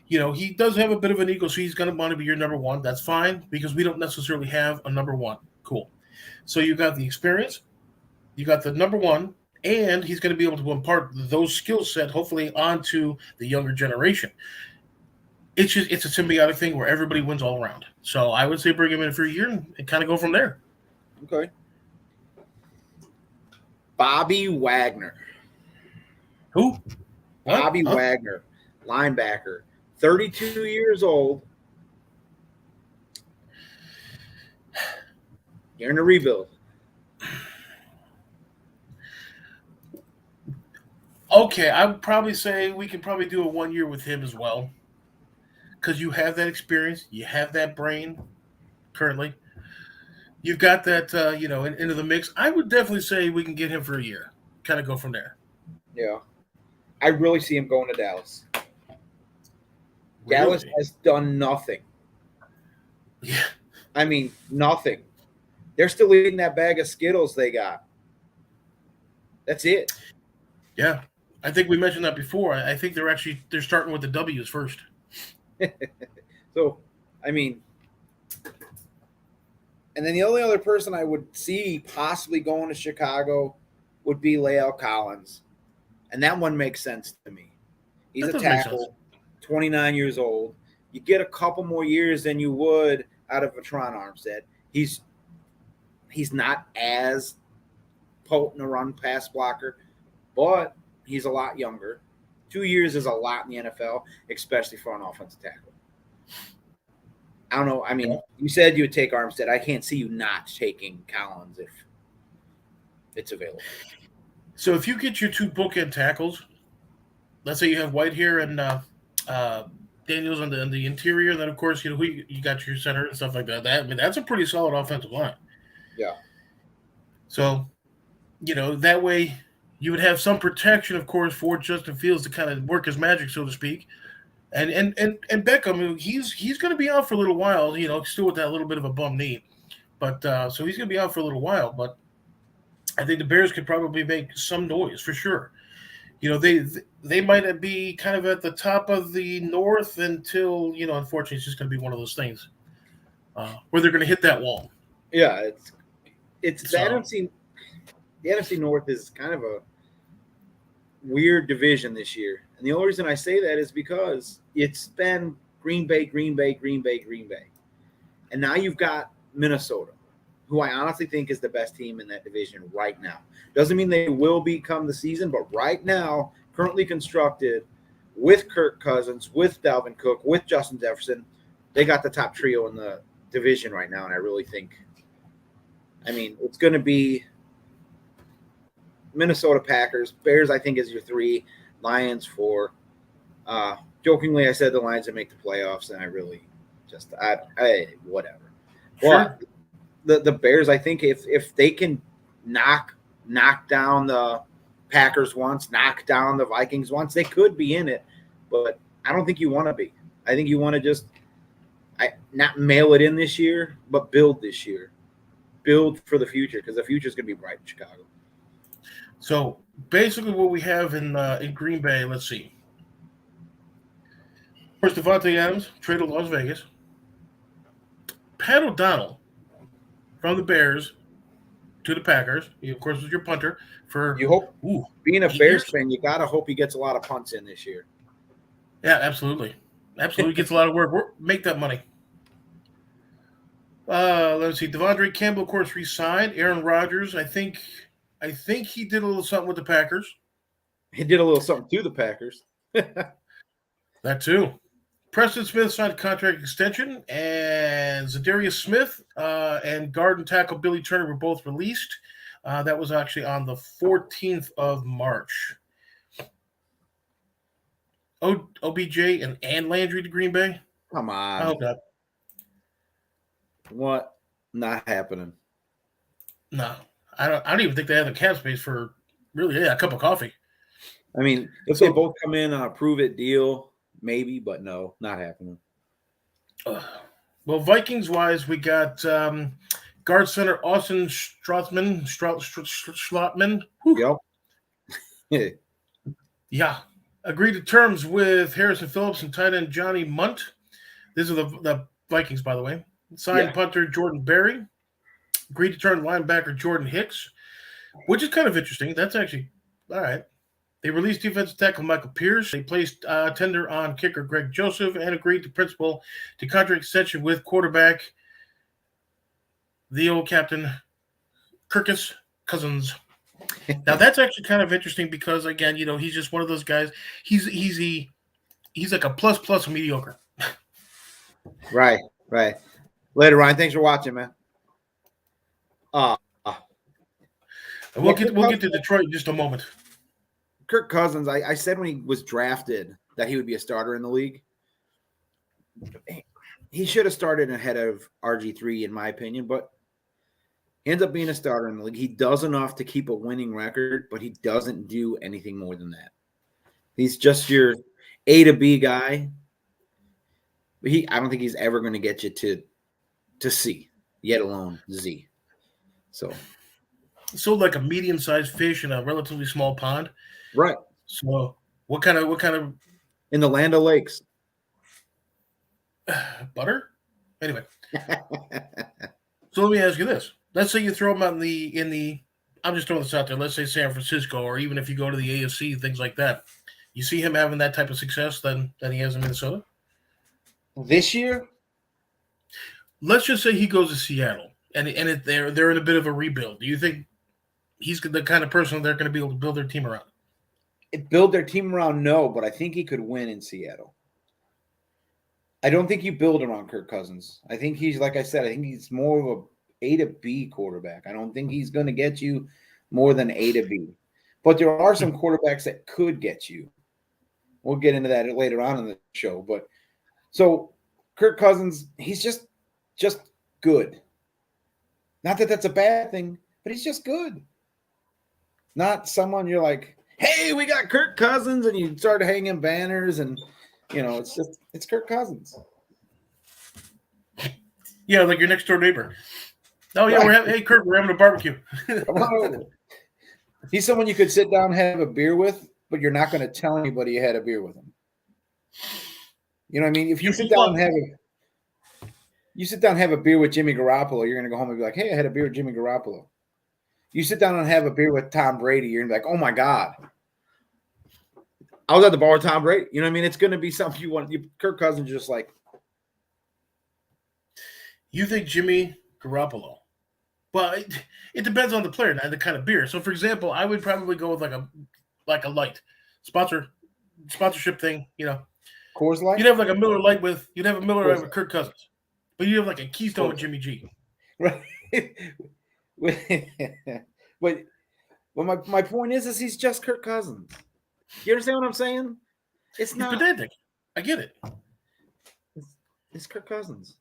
A: He does have a bit of an ego, so he's going to want to be your number one. That's fine because we don't necessarily have a number one. Cool. So you got the experience, you got the number one, and he's going to be able to impart those skill set, hopefully, onto the younger generation. It's a symbiotic thing where everybody wins all around. So I would say bring him in for a year and kind of go from there.
B: Okay. Bobby Wagner.
A: Who?
B: What? Bobby Wagner, linebacker, 32 years old. You're in a rebuild.
A: Okay, I would probably say we can probably do a 1 year with him as well. Because you have that experience, you have that brain currently. You've got that, into the mix. I would definitely say we can get him for a year. Kind of go from there.
B: Yeah. I really see him going to Dallas.
A: Really?
B: Dallas has done nothing.
A: Yeah.
B: I mean, nothing. They're still eating that bag of Skittles they got. That's it.
A: Yeah. I think we mentioned that before. I think they're starting with the W's first.
B: So, I mean, and then the only other person I would see possibly going to Chicago would be La'el Collins. And that one makes sense to me. He's a tackle, 29 years old. You get a couple more years than you would out of Veteran Armstead. He's not as potent a run pass blocker, but he's a lot younger. 2 years is a lot in the NFL, especially for an offensive tackle. I don't know. I mean, you said you would take Armstead. I can't see you not taking Collins if it's available.
A: So if you get your 2 bookend tackles, let's say you have White here and Daniels on the interior, and then of course you got your center and stuff like that. That's a pretty solid offensive line.
B: Yeah.
A: So, that way You would have some protection, of course, for Justin Fields to kind of work his magic, so to speak. And Beckham, he's going to be out for a little while, still with that little bit of a bum knee. But so he's going to be out for a little while. But I think the Bears could probably make some noise for sure. They might be kind of at the top of the North until unfortunately, it's just going to be one of those things where they're going to hit that wall.
B: Yeah, it's the NFC. The NFC North is kind of a weird division this year, and the only reason I say that is because it's been Green Bay, Green Bay, Green Bay, Green Bay, and now you've got Minnesota, who I honestly think is the best team in that division right now. Doesn't mean they will become the season, but right now, currently constructed with Kirk Cousins, with Dalvin Cook, with Justin Jefferson, they got the top trio in the division right now, and I really think, it's going to be Minnesota Packers. Bears, I think, is your 3. Lions 4. Jokingly, I said the Lions would make the playoffs, and I really just whatever.
A: Sure.
B: But the Bears, I think, if they can knock down the Packers once, knock down the Vikings once, they could be in it. But I don't think you want to be. I think you want to just not mail it in this year, but build this year. Build for the future, because the future is going to be bright in Chicago.
A: So basically, what we have in Green Bay, let's see. First, DEVANTE Adams traded to Las Vegas. Pat O'Donnell from the Bears to the Packers. He, of course, was your punter for.
B: You hope, being a Bears
A: years.
B: fan, you gotta hope he gets a lot of punts in this year.
A: Yeah, absolutely. Gets a lot of work. Make that money. Let's see. Devondre Campbell, of course, re-signed. Aaron Rodgers, I think he did a little something with the Packers.
B: He did a little something to the Packers.
A: That too. Preston Smith signed a contract extension, and Zadarius Smith and guard and tackle Billy Turner were both released. That was actually on the 14th of March. OBJ and Landry to Green Bay?
B: Come on.
A: I hope not.
B: What? Not happening.
A: No. I don't even think they have the cap space for really a cup of coffee.
B: If they both come in on a prove-it deal, maybe, but no, not happening.
A: Well, Vikings-wise, we got guard center Austin Schlottman.
B: Yep.
A: Yeah. Agreed to terms with Harrison Phillips and tight end Johnny Munt. These are the Vikings, by the way. Signed punter Jordan Berry. Agreed to turn linebacker Jordan Hicks, which is kind of interesting. That's actually all right. They released defensive tackle Michael Pierce. They placed tender on kicker Greg Joseph and agreed to principal to contract extension with quarterback, the old captain, Kirkus Cousins. Now that's actually kind of interesting because again, he's just one of those guys. He's like a plus mediocre.
B: Right. Later, Ryan. Thanks for watching, man.
A: We'll get to Detroit in just a moment.
B: Kirk Cousins, I said when he was drafted that he would be a starter in the league. He should have started ahead of RG3, in my opinion, but he ends up being a starter in the league. He does enough to keep a winning record, but he doesn't do anything more than that. He's just your A to B guy. I don't think he's ever going to get you to C, yet alone Z. So
A: like a medium-sized fish in a relatively small pond.
B: Right.
A: So what kind of
B: in the Land O'Lakes?
A: Butter? Anyway. So let me ask you this. Let's say you throw him out in the I'm just throwing this out there. Let's say San Francisco, or even if you go to the AFC, things like that. You see him having that type of success than he has in Minnesota?
B: This year?
A: Let's just say he goes to Seattle and they're in a bit of a rebuild. Do you think he's the kind of person they're going to be able to build their team around?
B: Build their team around, no, but I think he could win in Seattle. I don't think you build around Kirk Cousins. I think he's, like I said, I think he's more of a A to B quarterback. I don't think he's going to get you more than A to B. But there are some quarterbacks that could get you. We'll get into that later on in the show. But so Kirk Cousins, he's just good. Not that that's a bad thing, but he's just good. Not someone you're like, hey, we got Kirk Cousins, and you start hanging banners, and it's Kirk Cousins.
A: Yeah, like your next door neighbor. Oh yeah,
B: Right.
A: hey Kurt, we're having a barbecue.
B: Come on over. He's someone you could sit down and have a beer with, but you're not going to tell anybody you had a beer with him. You know what I mean? If you sit down and have a beer with Jimmy Garoppolo, you're going to go home and be like, hey, I had a beer with Jimmy Garoppolo. You sit down and have a beer with Tom Brady, you're going to be like, oh my God. I was at the bar with Tom Brady. You know what I mean? It's going to be something you want. Kirk Cousins just like.
A: You think Jimmy Garoppolo? Well, it depends on the player and the kind of beer. So, for example, I would probably go with like a light sponsorship thing.
B: Coors Light?
A: You'd have like a Miller Lite with Kirk Cousins, but you have like a Keystone with Jimmy G.
B: Right. but my point is he's just Kirk Cousins. You understand what I'm saying? It's not
A: pedantic. I get it.
B: It's Kirk Cousins.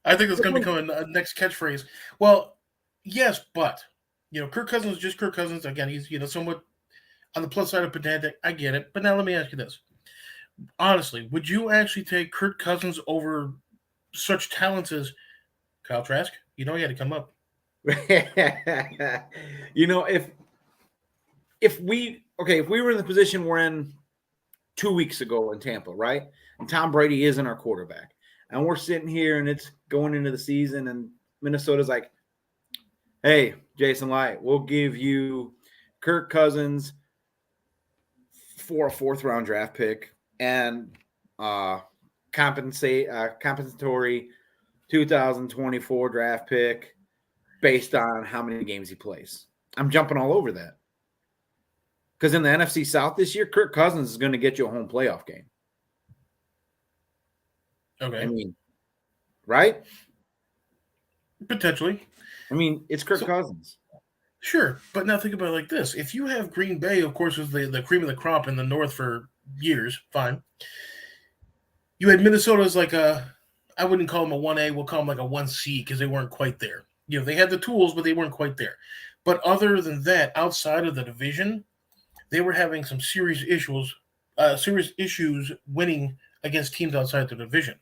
A: I think that's going to become a next catchphrase. Well, yes, but Kirk Cousins is just Kirk Cousins. Again, he's somewhat on the plus side of pedantic. I get it. But now let me ask you this: honestly, would you actually take Kirk Cousins over such talents as Kyle Trask? He had to come up.
B: If we were in the position we're in 2 weeks ago in Tampa, right? And Tom Brady isn't our quarterback. And we're sitting here and it's going into the season and Minnesota's like, hey, Jason Light, we'll give you Kirk Cousins for a 4th-round draft pick and compensatory 2024 draft pick based on how many games he plays. I'm jumping all over that. Because in the NFC South this year, Kirk Cousins is going to get you a home playoff game.
A: Okay.
B: I mean, right?
A: Potentially.
B: I mean, it's Kirk Cousins.
A: Sure, but now think about it like this. If you have Green Bay, of course, was the cream of the crop in the North for years, fine. You had Minnesota as like I wouldn't call them a 1A, we'll call them like a 1C because they weren't quite there. They had the tools, but they weren't quite there. But other than that, outside of the division, they were having some serious issues winning against teams outside the division.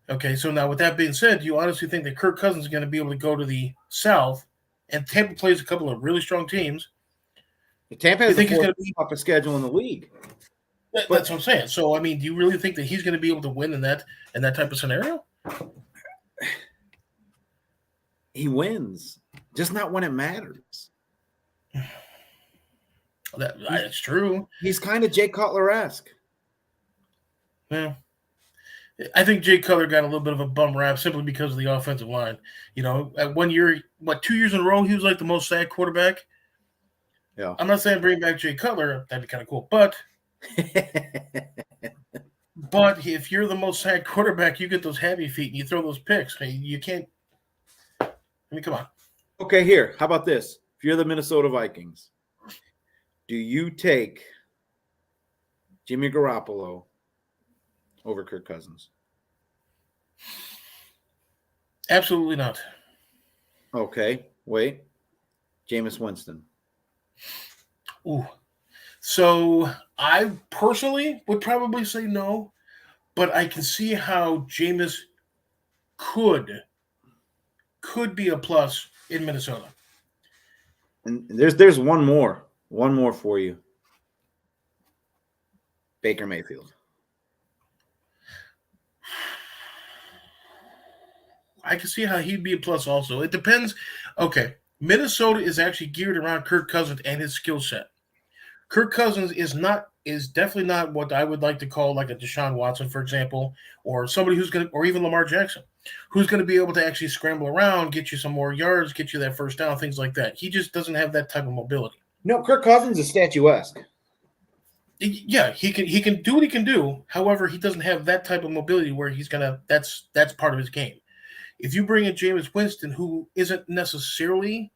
A: Okay, so now with that being said, do you honestly think that Kirk Cousins is going to be able to go to the South and Tampa plays a couple of really strong teams?
B: Tampa has the toughest schedule in the league.
A: That's what I'm saying. So, I mean, do you really think that he's going to be able to win in that type of scenario?
B: He wins, just not when it matters.
A: That's true.
B: He's kind of Jay Cutler-esque.
A: Yeah. I think Jay Cutler got a little bit of a bum rap simply because of the offensive line. At 1 year, 2 years in a row, he was like the most sacked quarterback.
B: Yeah.
A: I'm not saying bring back Jay Cutler. That'd be kind of cool. But if you're the most sacked quarterback, you get those happy feet and you throw those picks. You can't. I mean, come on.
B: Okay, here. How about this? If you're the Minnesota Vikings, do you take Jimmy Garoppolo over Kirk Cousins?
A: Absolutely not.
B: Okay, wait. Jameis Winston.
A: Ooh. So I personally would probably say no, but I can see how Jameis could be a plus in Minnesota.
B: And there's one more for you. Baker Mayfield.
A: I can see how he'd be a plus also. It depends. Okay, Minnesota is actually geared around Kirk Cousins and his skill set. Kirk Cousins is definitely not what I would like to call like a Deshaun Watson, for example, or somebody or even Lamar Jackson, who's going to be able to actually scramble around, get you some more yards, get you that first down, things like that. He just doesn't have that type of mobility.
B: No, Kirk Cousins is statuesque.
A: Yeah, he can do what he can do. However, he doesn't have that type of mobility where he's gonna. That's part of his game. If you bring in Jameis Winston, who isn't necessarily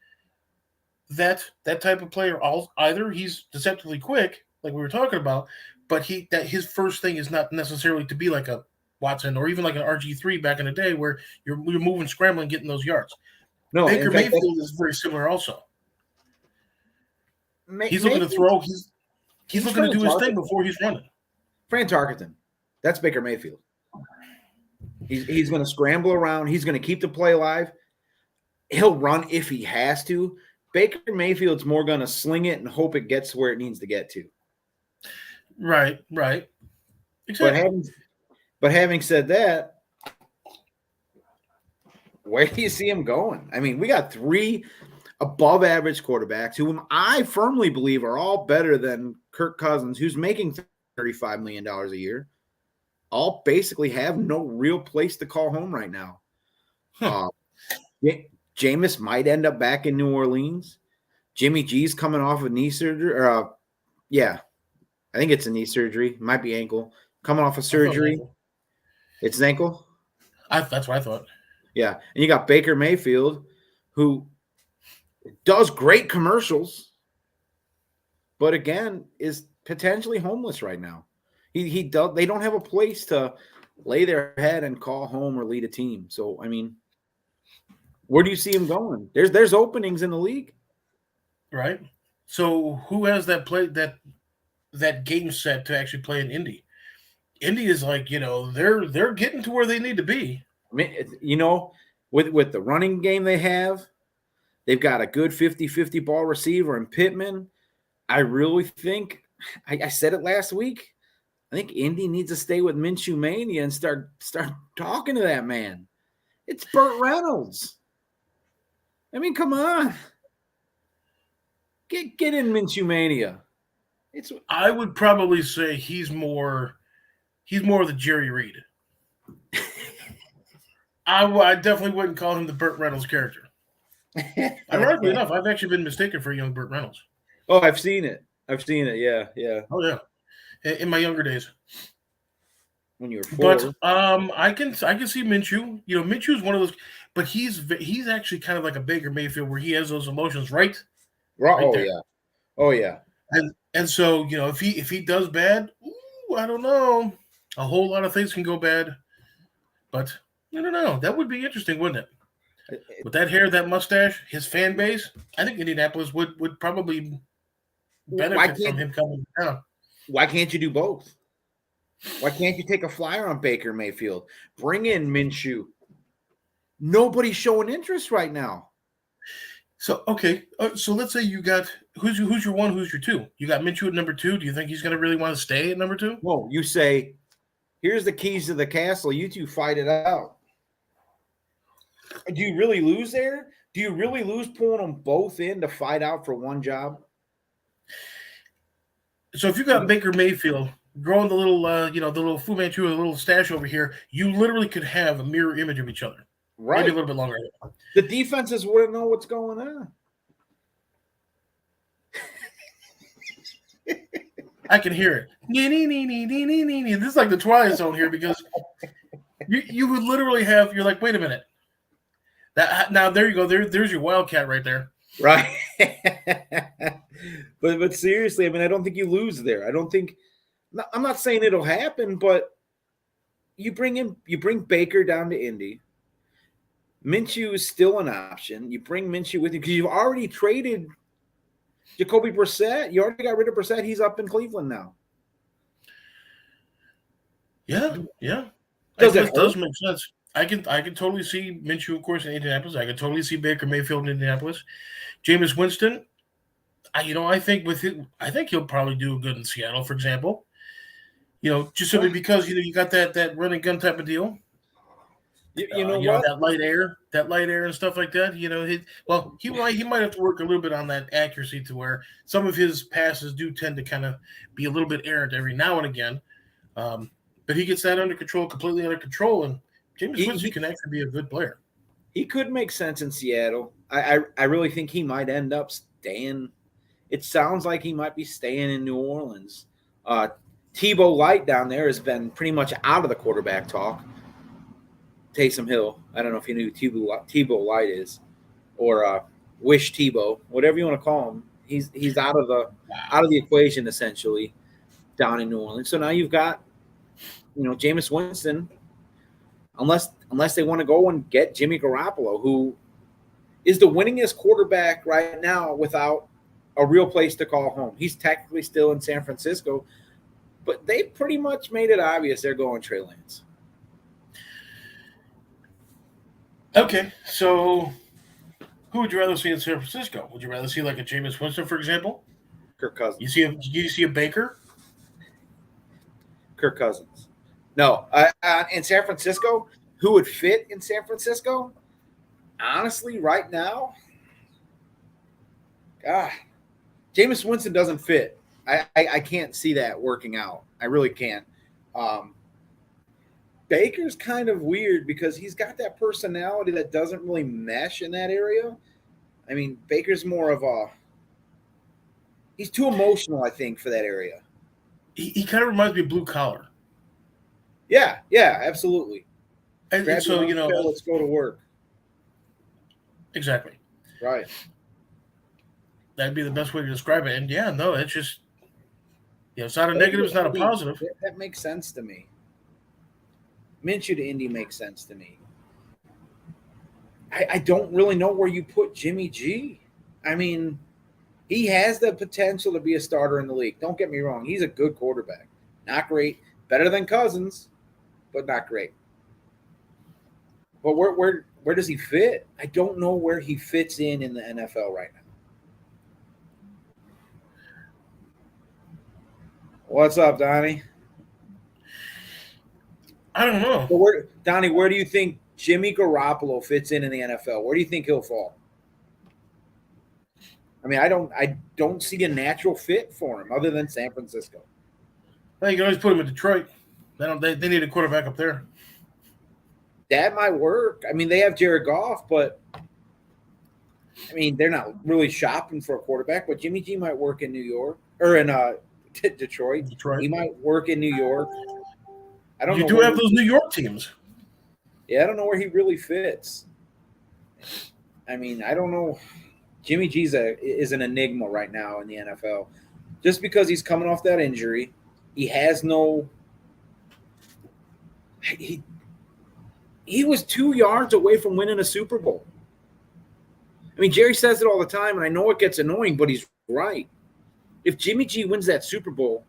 A: that type of player either, he's deceptively quick, like we were talking about, but his first thing is not necessarily to be like a Watson or even like an RG3 back in the day where you're moving, scrambling, getting those yards.
B: No,
A: Baker Mayfield is very similar also. He's looking to throw. He's looking to do his thing before he's running.
B: Fran Tarkenton. That's Baker Mayfield. He's going to scramble around. He's going to keep the play alive. He'll run if he has to. Baker Mayfield's more going to sling it and hope it gets where it needs to get to.
A: Right. Exactly.
B: But having said that, where do you see him going? I mean, we got 3 above-average quarterbacks whom I firmly believe are all better than Kirk Cousins, who's making $35 million a year. All basically have no real place to call home right now. Jameis might end up back in New Orleans. Jimmy G's coming off of knee surgery. I think it's a knee surgery. Might be ankle. Coming off of surgery. It's an ankle?
A: That's what I thought.
B: Yeah. And you got Baker Mayfield, who does great commercials, but again, is potentially homeless right now. They don't have a place to lay their head and call home or lead a team. So, I mean, where do you see him going? There's openings in the league.
A: Right. So who has that game set to actually play in Indy? Indy is like, they're getting to where they need to be.
B: I mean, with the running game they have, they've got a good 50-50 ball receiver in Pittman. I really think, I said it last week, I think Indy needs to stay with Minshew Mania and start talking to that man. It's Burt Reynolds. I mean, come on. Get in Minshew Mania.
A: I would probably say he's more of the Jerry Reed. I definitely wouldn't call him the Burt Reynolds character. Ironically enough, I've actually been mistaken for young Burt Reynolds.
B: Oh, I've seen it. Yeah.
A: Oh yeah. In my younger days.
B: When you were 4.
A: But I can see Minshew. Minshew's one of those, but he's actually kind of like a Baker Mayfield where he has those emotions right there.
B: Oh yeah.
A: And so, if he does bad, I don't know. A whole lot of things can go bad. But I don't know. That would be interesting, wouldn't it? With that hair, that mustache, his fan base, I think Indianapolis would probably benefit from him coming down.
B: Why can't you do both? Why can't you take a flyer on Baker Mayfield? Bring in Minshew. Nobody's showing interest right now.
A: So, okay. So let's say you got who's your 1, who's your 2? You got Minshew at number 2. Do you think he's going to really want to stay at number 2?
B: No, you say, here's the keys to the castle. You 2 fight it out. Do you really lose there? Do you really lose pulling them both in to fight out for one job?
A: So if you got Baker Mayfield growing the little, the little Fu Manchu, the little stash over here, you literally could have a mirror image of each other.
B: Right.
A: Maybe a little bit longer.
B: The defenses wouldn't know what's going on.
A: I can hear it. This is like the Twilight Zone here because you would literally have, you're like, wait a minute. Now there you go. There's your Wildcat right there.
B: Right. But seriously, I mean, I don't think you lose there. I'm not saying it'll happen, but you bring Baker down to Indy. Minshew is still an option. You bring Minshew with you because you've already traded Jacoby Brissett. You already got rid of Brissett. He's up in Cleveland now.
A: Yeah.
B: Does
A: make sense. I can totally see Minshew, of course, in Indianapolis. I can totally see Baker Mayfield in Indianapolis. Jameis Winston, I think he'll probably do good in Seattle, for example. Just simply because you got that run and gun type of deal. That light air and stuff like that. He might have to work a little bit on that accuracy to where some of his passes do tend to kind of be a little bit errant every now and again. But he gets that completely under control, and Jameis Winston can actually be a good player.
B: He could make sense in Seattle. I really think he might end up staying. It sounds like he might be staying in New Orleans. Tebow Light down there has been pretty much out of the quarterback talk. Taysom Hill. I don't know if you knew who Tebow Light is, or Wish Tebow, whatever you want to call him. He's out of the equation essentially down in New Orleans. So now you've got, Jameis Winston. Unless they want to go and get Jimmy Garoppolo, who is the winningest quarterback right now without a real place to call home. He's technically still in San Francisco, but they pretty much made it obvious they're going Trey Lance.
A: Okay, so who would you rather see in San Francisco? Would you rather see like a Jameis Winston, for example?
B: Kirk Cousins.
A: You see a Baker?
B: Kirk Cousins. No, in San Francisco, who would fit in San Francisco? Honestly, right now, God, Jameis Winston doesn't fit. I can't see that working out. I really can't. Baker's kind of weird because he's got that personality that doesn't really mesh in that area. I mean, Baker's more of a – he's too emotional, I think, for that area.
A: He kind of reminds me of Blue Collar.
B: Yeah, absolutely.
A: And so,
B: let's go to work.
A: Exactly.
B: Right.
A: That'd be the best way to describe it. And yeah, no, it's just, it's not a negative, it's not a positive.
B: That makes sense to me. Minshew to Indy makes sense to me. I don't really know where you put Jimmy G. I mean, he has the potential to be a starter in the league. Don't get me wrong. He's a good quarterback. Not great. Better than Cousins, but not great. But where does he fit? I don't know where he fits in the NFL right now. What's up, Donnie?
A: I don't know.
B: So Donnie, where do you think Jimmy Garoppolo fits in the NFL? Where do you think he'll fall? I mean, I don't see a natural fit for him other than San Francisco.
A: Well, you can always put him in Detroit. They need a quarterback up there.
B: That might work. I mean, they have Jared Goff, but I mean, they're not really shopping for a quarterback. But Jimmy G might work in New York or in Detroit. He might work in New York. I don't know. You
A: do have those New York teams.
B: Yeah, I don't know where he really fits. I mean, I don't know. Jimmy G is an enigma right now in the NFL. Just because he's coming off that injury, he has no. He was 2 yards away from winning a Super Bowl. I mean, Jerry says it all the time, and I know it gets annoying, but he's right. If Jimmy G wins that Super Bowl,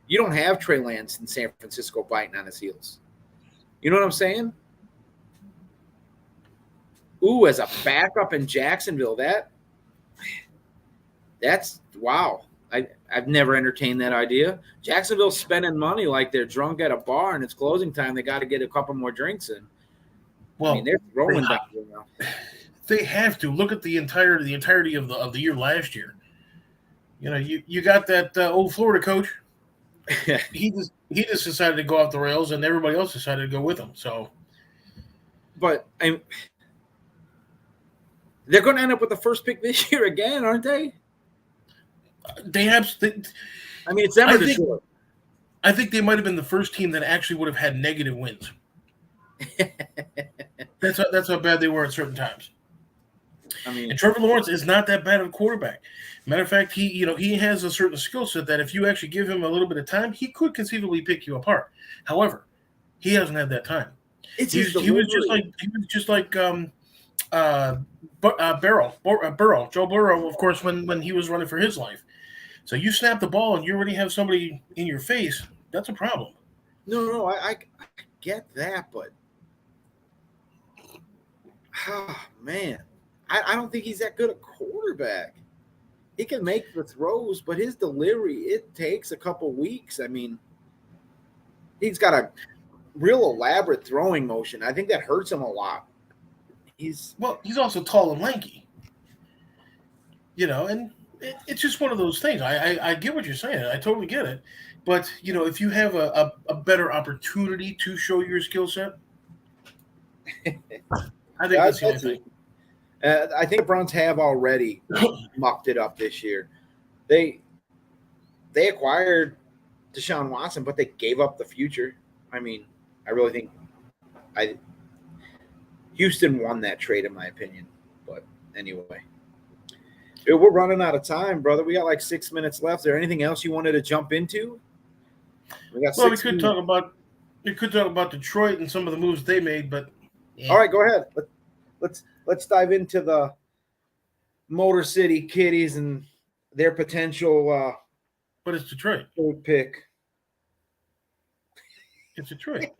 B: you don't have Trey Lance in San Francisco biting on his heels. You know what I'm saying? Ooh, as a backup in Jacksonville, that's wow. I've never entertained that idea. Jacksonville's spending money like they're drunk at a bar and it's closing time. They got to get a couple more drinks in. Well, I mean, they're throwing down now.
A: They have to look at the entirety of the year last year. You got that old Florida coach. he just decided to go off the rails, and everybody else decided to go with him. So,
B: but they're going to end up with the first pick this year again, aren't they?
A: They have.
B: I mean, it's ever the short.
A: I think they might have been the first team that actually would have had negative wins. That's how bad they were at certain times. I mean, and Trevor Lawrence is not that bad of a quarterback. Matter of fact, he has a certain skill set that if you actually give him a little bit of time, he could conceivably pick you apart. However, he hasn't had that time. He was just like Joe Burrow, of course, when he was running for his life. So you snap the ball and you already have somebody in your face. That's a problem.
B: No, I get that, but man, I don't think he's that good a quarterback. He can make the throws, but his delivery, it takes a couple weeks. I mean, he's got a real elaborate throwing motion. I think that hurts him a lot. He's
A: also tall and lanky. And it's just one of those things. I get what you're saying. I totally get it. But, if you have a better opportunity to show your skill set, I think that's the only thing.
B: I think the Browns have already mucked it up this year. They acquired Deshaun Watson, but they gave up the future. I mean, I really think Houston won that trade, in my opinion. But anyway, we're running out of time, brother. We got like 6 minutes left. Is there anything else you wanted to jump into?
A: We could talk about Detroit and some of the moves they made, but
B: all right, go ahead. Let's dive into the Motor City Kitties and their potential
A: But it's Detroit.
B: third pick.
A: It's Detroit.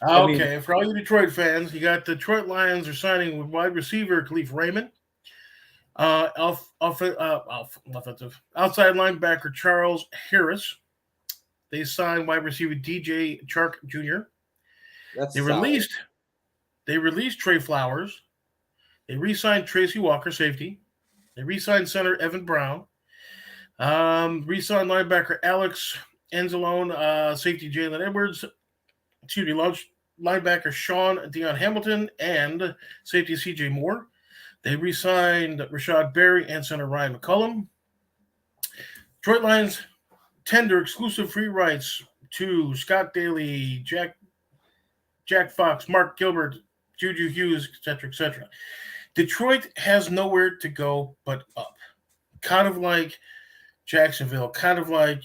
B: I mean,
A: Okay, for all you Detroit fans, you got the Detroit Lions are signing with wide receiver Khalif Raymond, offensive outside linebacker Charles Harris. They signed wide receiver DJ Chark Jr.
B: that's
A: They
B: solid.
A: released they released Trey Flowers. They re-signed Tracy Walker, safety. They re-signed center Evan Brown. Re-signed linebacker Alex Enzalone, safety Jalen Edwards. Excuse me, linebacker Sean Dion Hamilton and safety CJ Moore. They re-signed Rashad Berry and center Ryan McCullum. Detroit Lions tender exclusive free rights to Scott Daly, Jack Fox, Mark Gilbert, Juju Hughes, etc., etc. Detroit has nowhere to go but up. Kind of like Jacksonville, kind of like,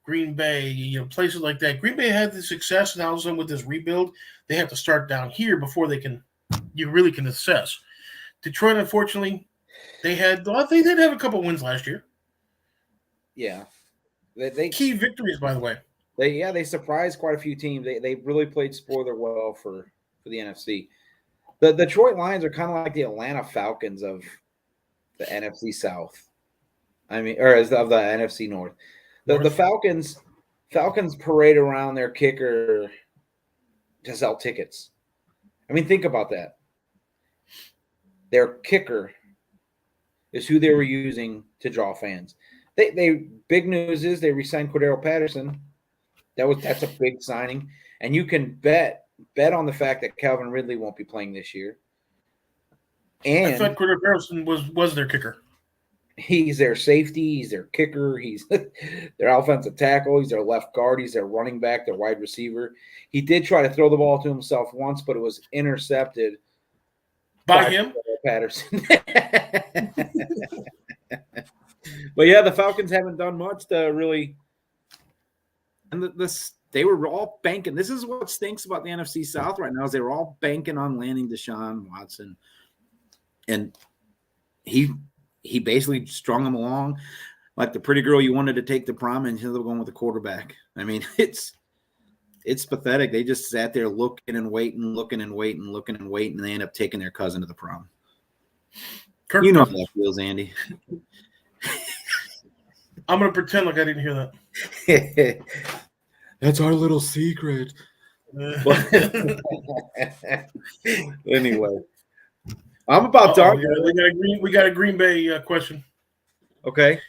A: Green Bay, places like that. Green Bay had the success, and all of a sudden with this rebuild, they have to start down here before you really can assess. Detroit, unfortunately, they did have a couple wins last year.
B: Yeah. They
A: Key victories, by the way.
B: They surprised quite a few teams. They really played spoiler well for the NFC. The Detroit Lions are kind of like the Atlanta Falcons of the NFC South. I mean, or of the NFC North. The Falcons parade around their kicker to sell tickets. I mean, think about that. Their kicker is who they were using to draw fans. They big news is they re-signed Cordero Patterson. That's a big signing, and you can bet on the fact that Calvin Ridley won't be playing this year. And
A: I thought Cordero Patterson was their kicker.
B: He's their safety. He's their kicker. He's their offensive tackle. He's their left guard. He's their running back, their wide receiver. He did try to throw the ball to himself once, but it was intercepted
A: by him.
B: Patterson. But yeah, the Falcons haven't done much to really. And they were all banking. This is what stinks about the NFC South right now is they were all banking on landing Deshaun Watson, and he basically strung them along like the pretty girl you wanted to take to prom, and ended up going with the quarterback. I mean, it's pathetic. They just sat there looking and waiting, and they end up taking their cousin to the prom. You know how that feels, Andy.
A: I'm going to pretend like I didn't hear that.
B: That's our little secret. Anyway, I'm about done.
A: We got a Green Bay question.
B: Okay.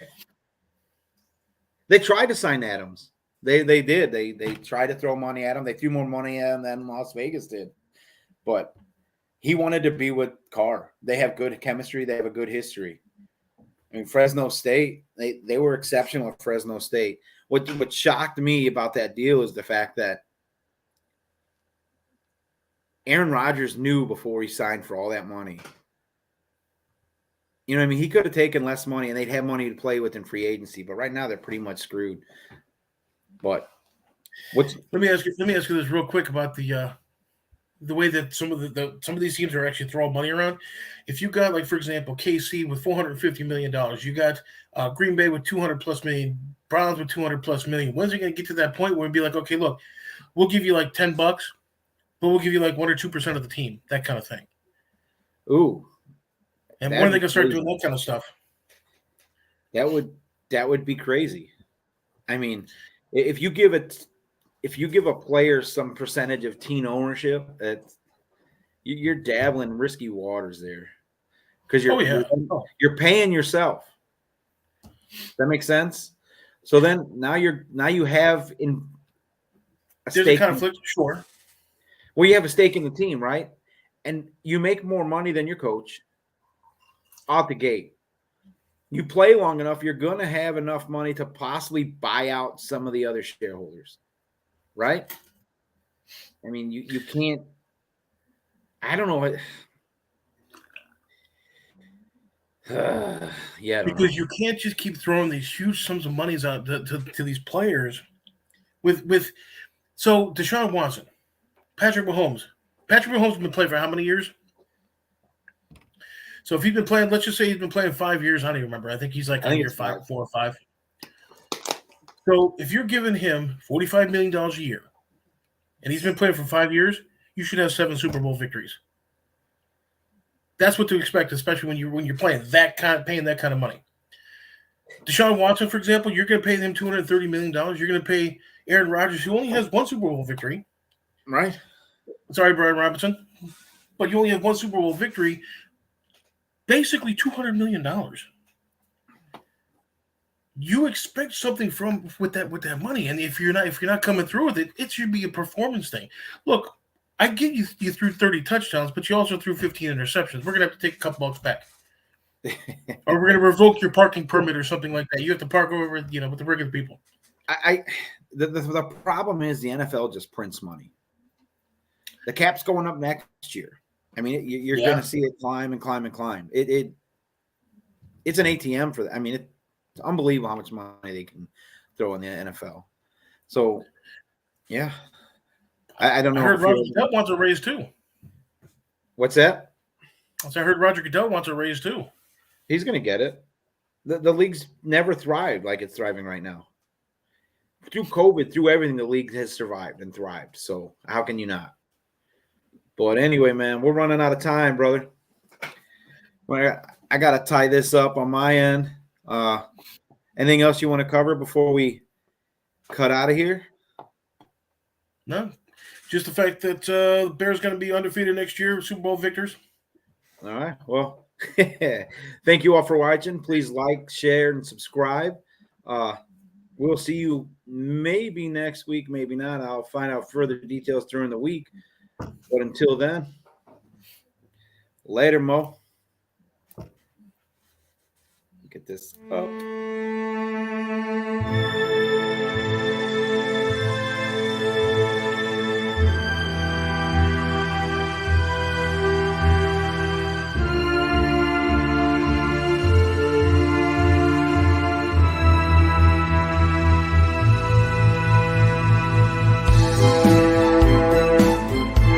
B: They tried to sign Adams. They did. They tried to throw money at him. They threw more money at him than Las Vegas did. But he wanted to be with Carr. They have good chemistry. They have a good history. I mean, Fresno State, they were exceptional at Fresno State. What shocked me about that deal is the fact that Aaron Rodgers knew before he signed for all that money. You know what I mean? He could have taken less money and they'd have money to play with in free agency, but right now they're pretty much screwed. But
A: let me ask you this real quick about the way that some of these teams are actually throwing money around. If you got, like, for example, KC with $450 million, you got Green Bay with $200+ million, Browns with $200+ million. When's it going to get to that point where it'd be like, okay, look, we'll give you like $10, but we'll give you like 1 or 2% of the team, that kind of thing.
B: Ooh.
A: And when are they going to start doing that kind of stuff?
B: That would be crazy. I mean, if you give a player some percentage of team ownership, you're dabbling in risky waters there, because you're paying yourself. That makes sense. So then now you have
A: there's a conflict, sure.
B: Well, you have a stake in the team, right? And you make more money than your coach out the gate. You play long enough, you're going to have enough money to possibly buy out some of the other shareholders, right? I mean, you can't. I don't know. Yeah,
A: because you can't just keep throwing these huge sums of money out to these players. So Deshaun Watson, Patrick Mahomes has been playing for how many years? So if he's been playing, let's just say he's been playing 5 years. I don't even remember. I think he's like
B: I
A: on
B: think
A: year
B: it's
A: 5, 4 or 5. So if you're giving him $45 million a year, and he's been playing for 5 years, you should have 7 Super Bowl victories. That's what to expect, especially when you're paying that kind of money. Deshaun Watson, for example, you're going to pay him $230 million. You're going to pay Aaron Rodgers, who only has 1 Super Bowl victory.
B: Right.
A: Sorry, Brian Robinson, but you only have 1 Super Bowl victory. Basically, $200 million. You expect something with that money, and if you're not coming through with it, it should be a performance thing. Look, I get you threw 30 touchdowns, but you also threw 15 interceptions. We're gonna have to take a couple bucks back, or we're gonna revoke your parking permit or something like that. You have to park over, with the regular people.
B: The problem is the NFL just prints money. The cap's going up next year. I mean, you're going to see it climb and climb and climb. It's an ATM for that. I mean, it's unbelievable how much money they can throw in the NFL. So, yeah, I don't know.
A: I heard Roger Goodell wants a raise too.
B: What's that?
A: I heard Roger Goodell wants a raise too.
B: He's going to get it. The league's never thrived like it's thriving right now. Through COVID, through everything, the league has survived and thrived. So how can you not? But anyway, man, we're running out of time, brother. I got to tie this up on my end. Anything else you want to cover before we cut out of here?
A: No, just the fact that the Bears going to be undefeated next year, Super Bowl victors.
B: All right. Well, thank you all for watching. Please like, share, and subscribe. We'll see you maybe next week, maybe not. I'll find out further details during the week. But until then, later, Mo. Get this up.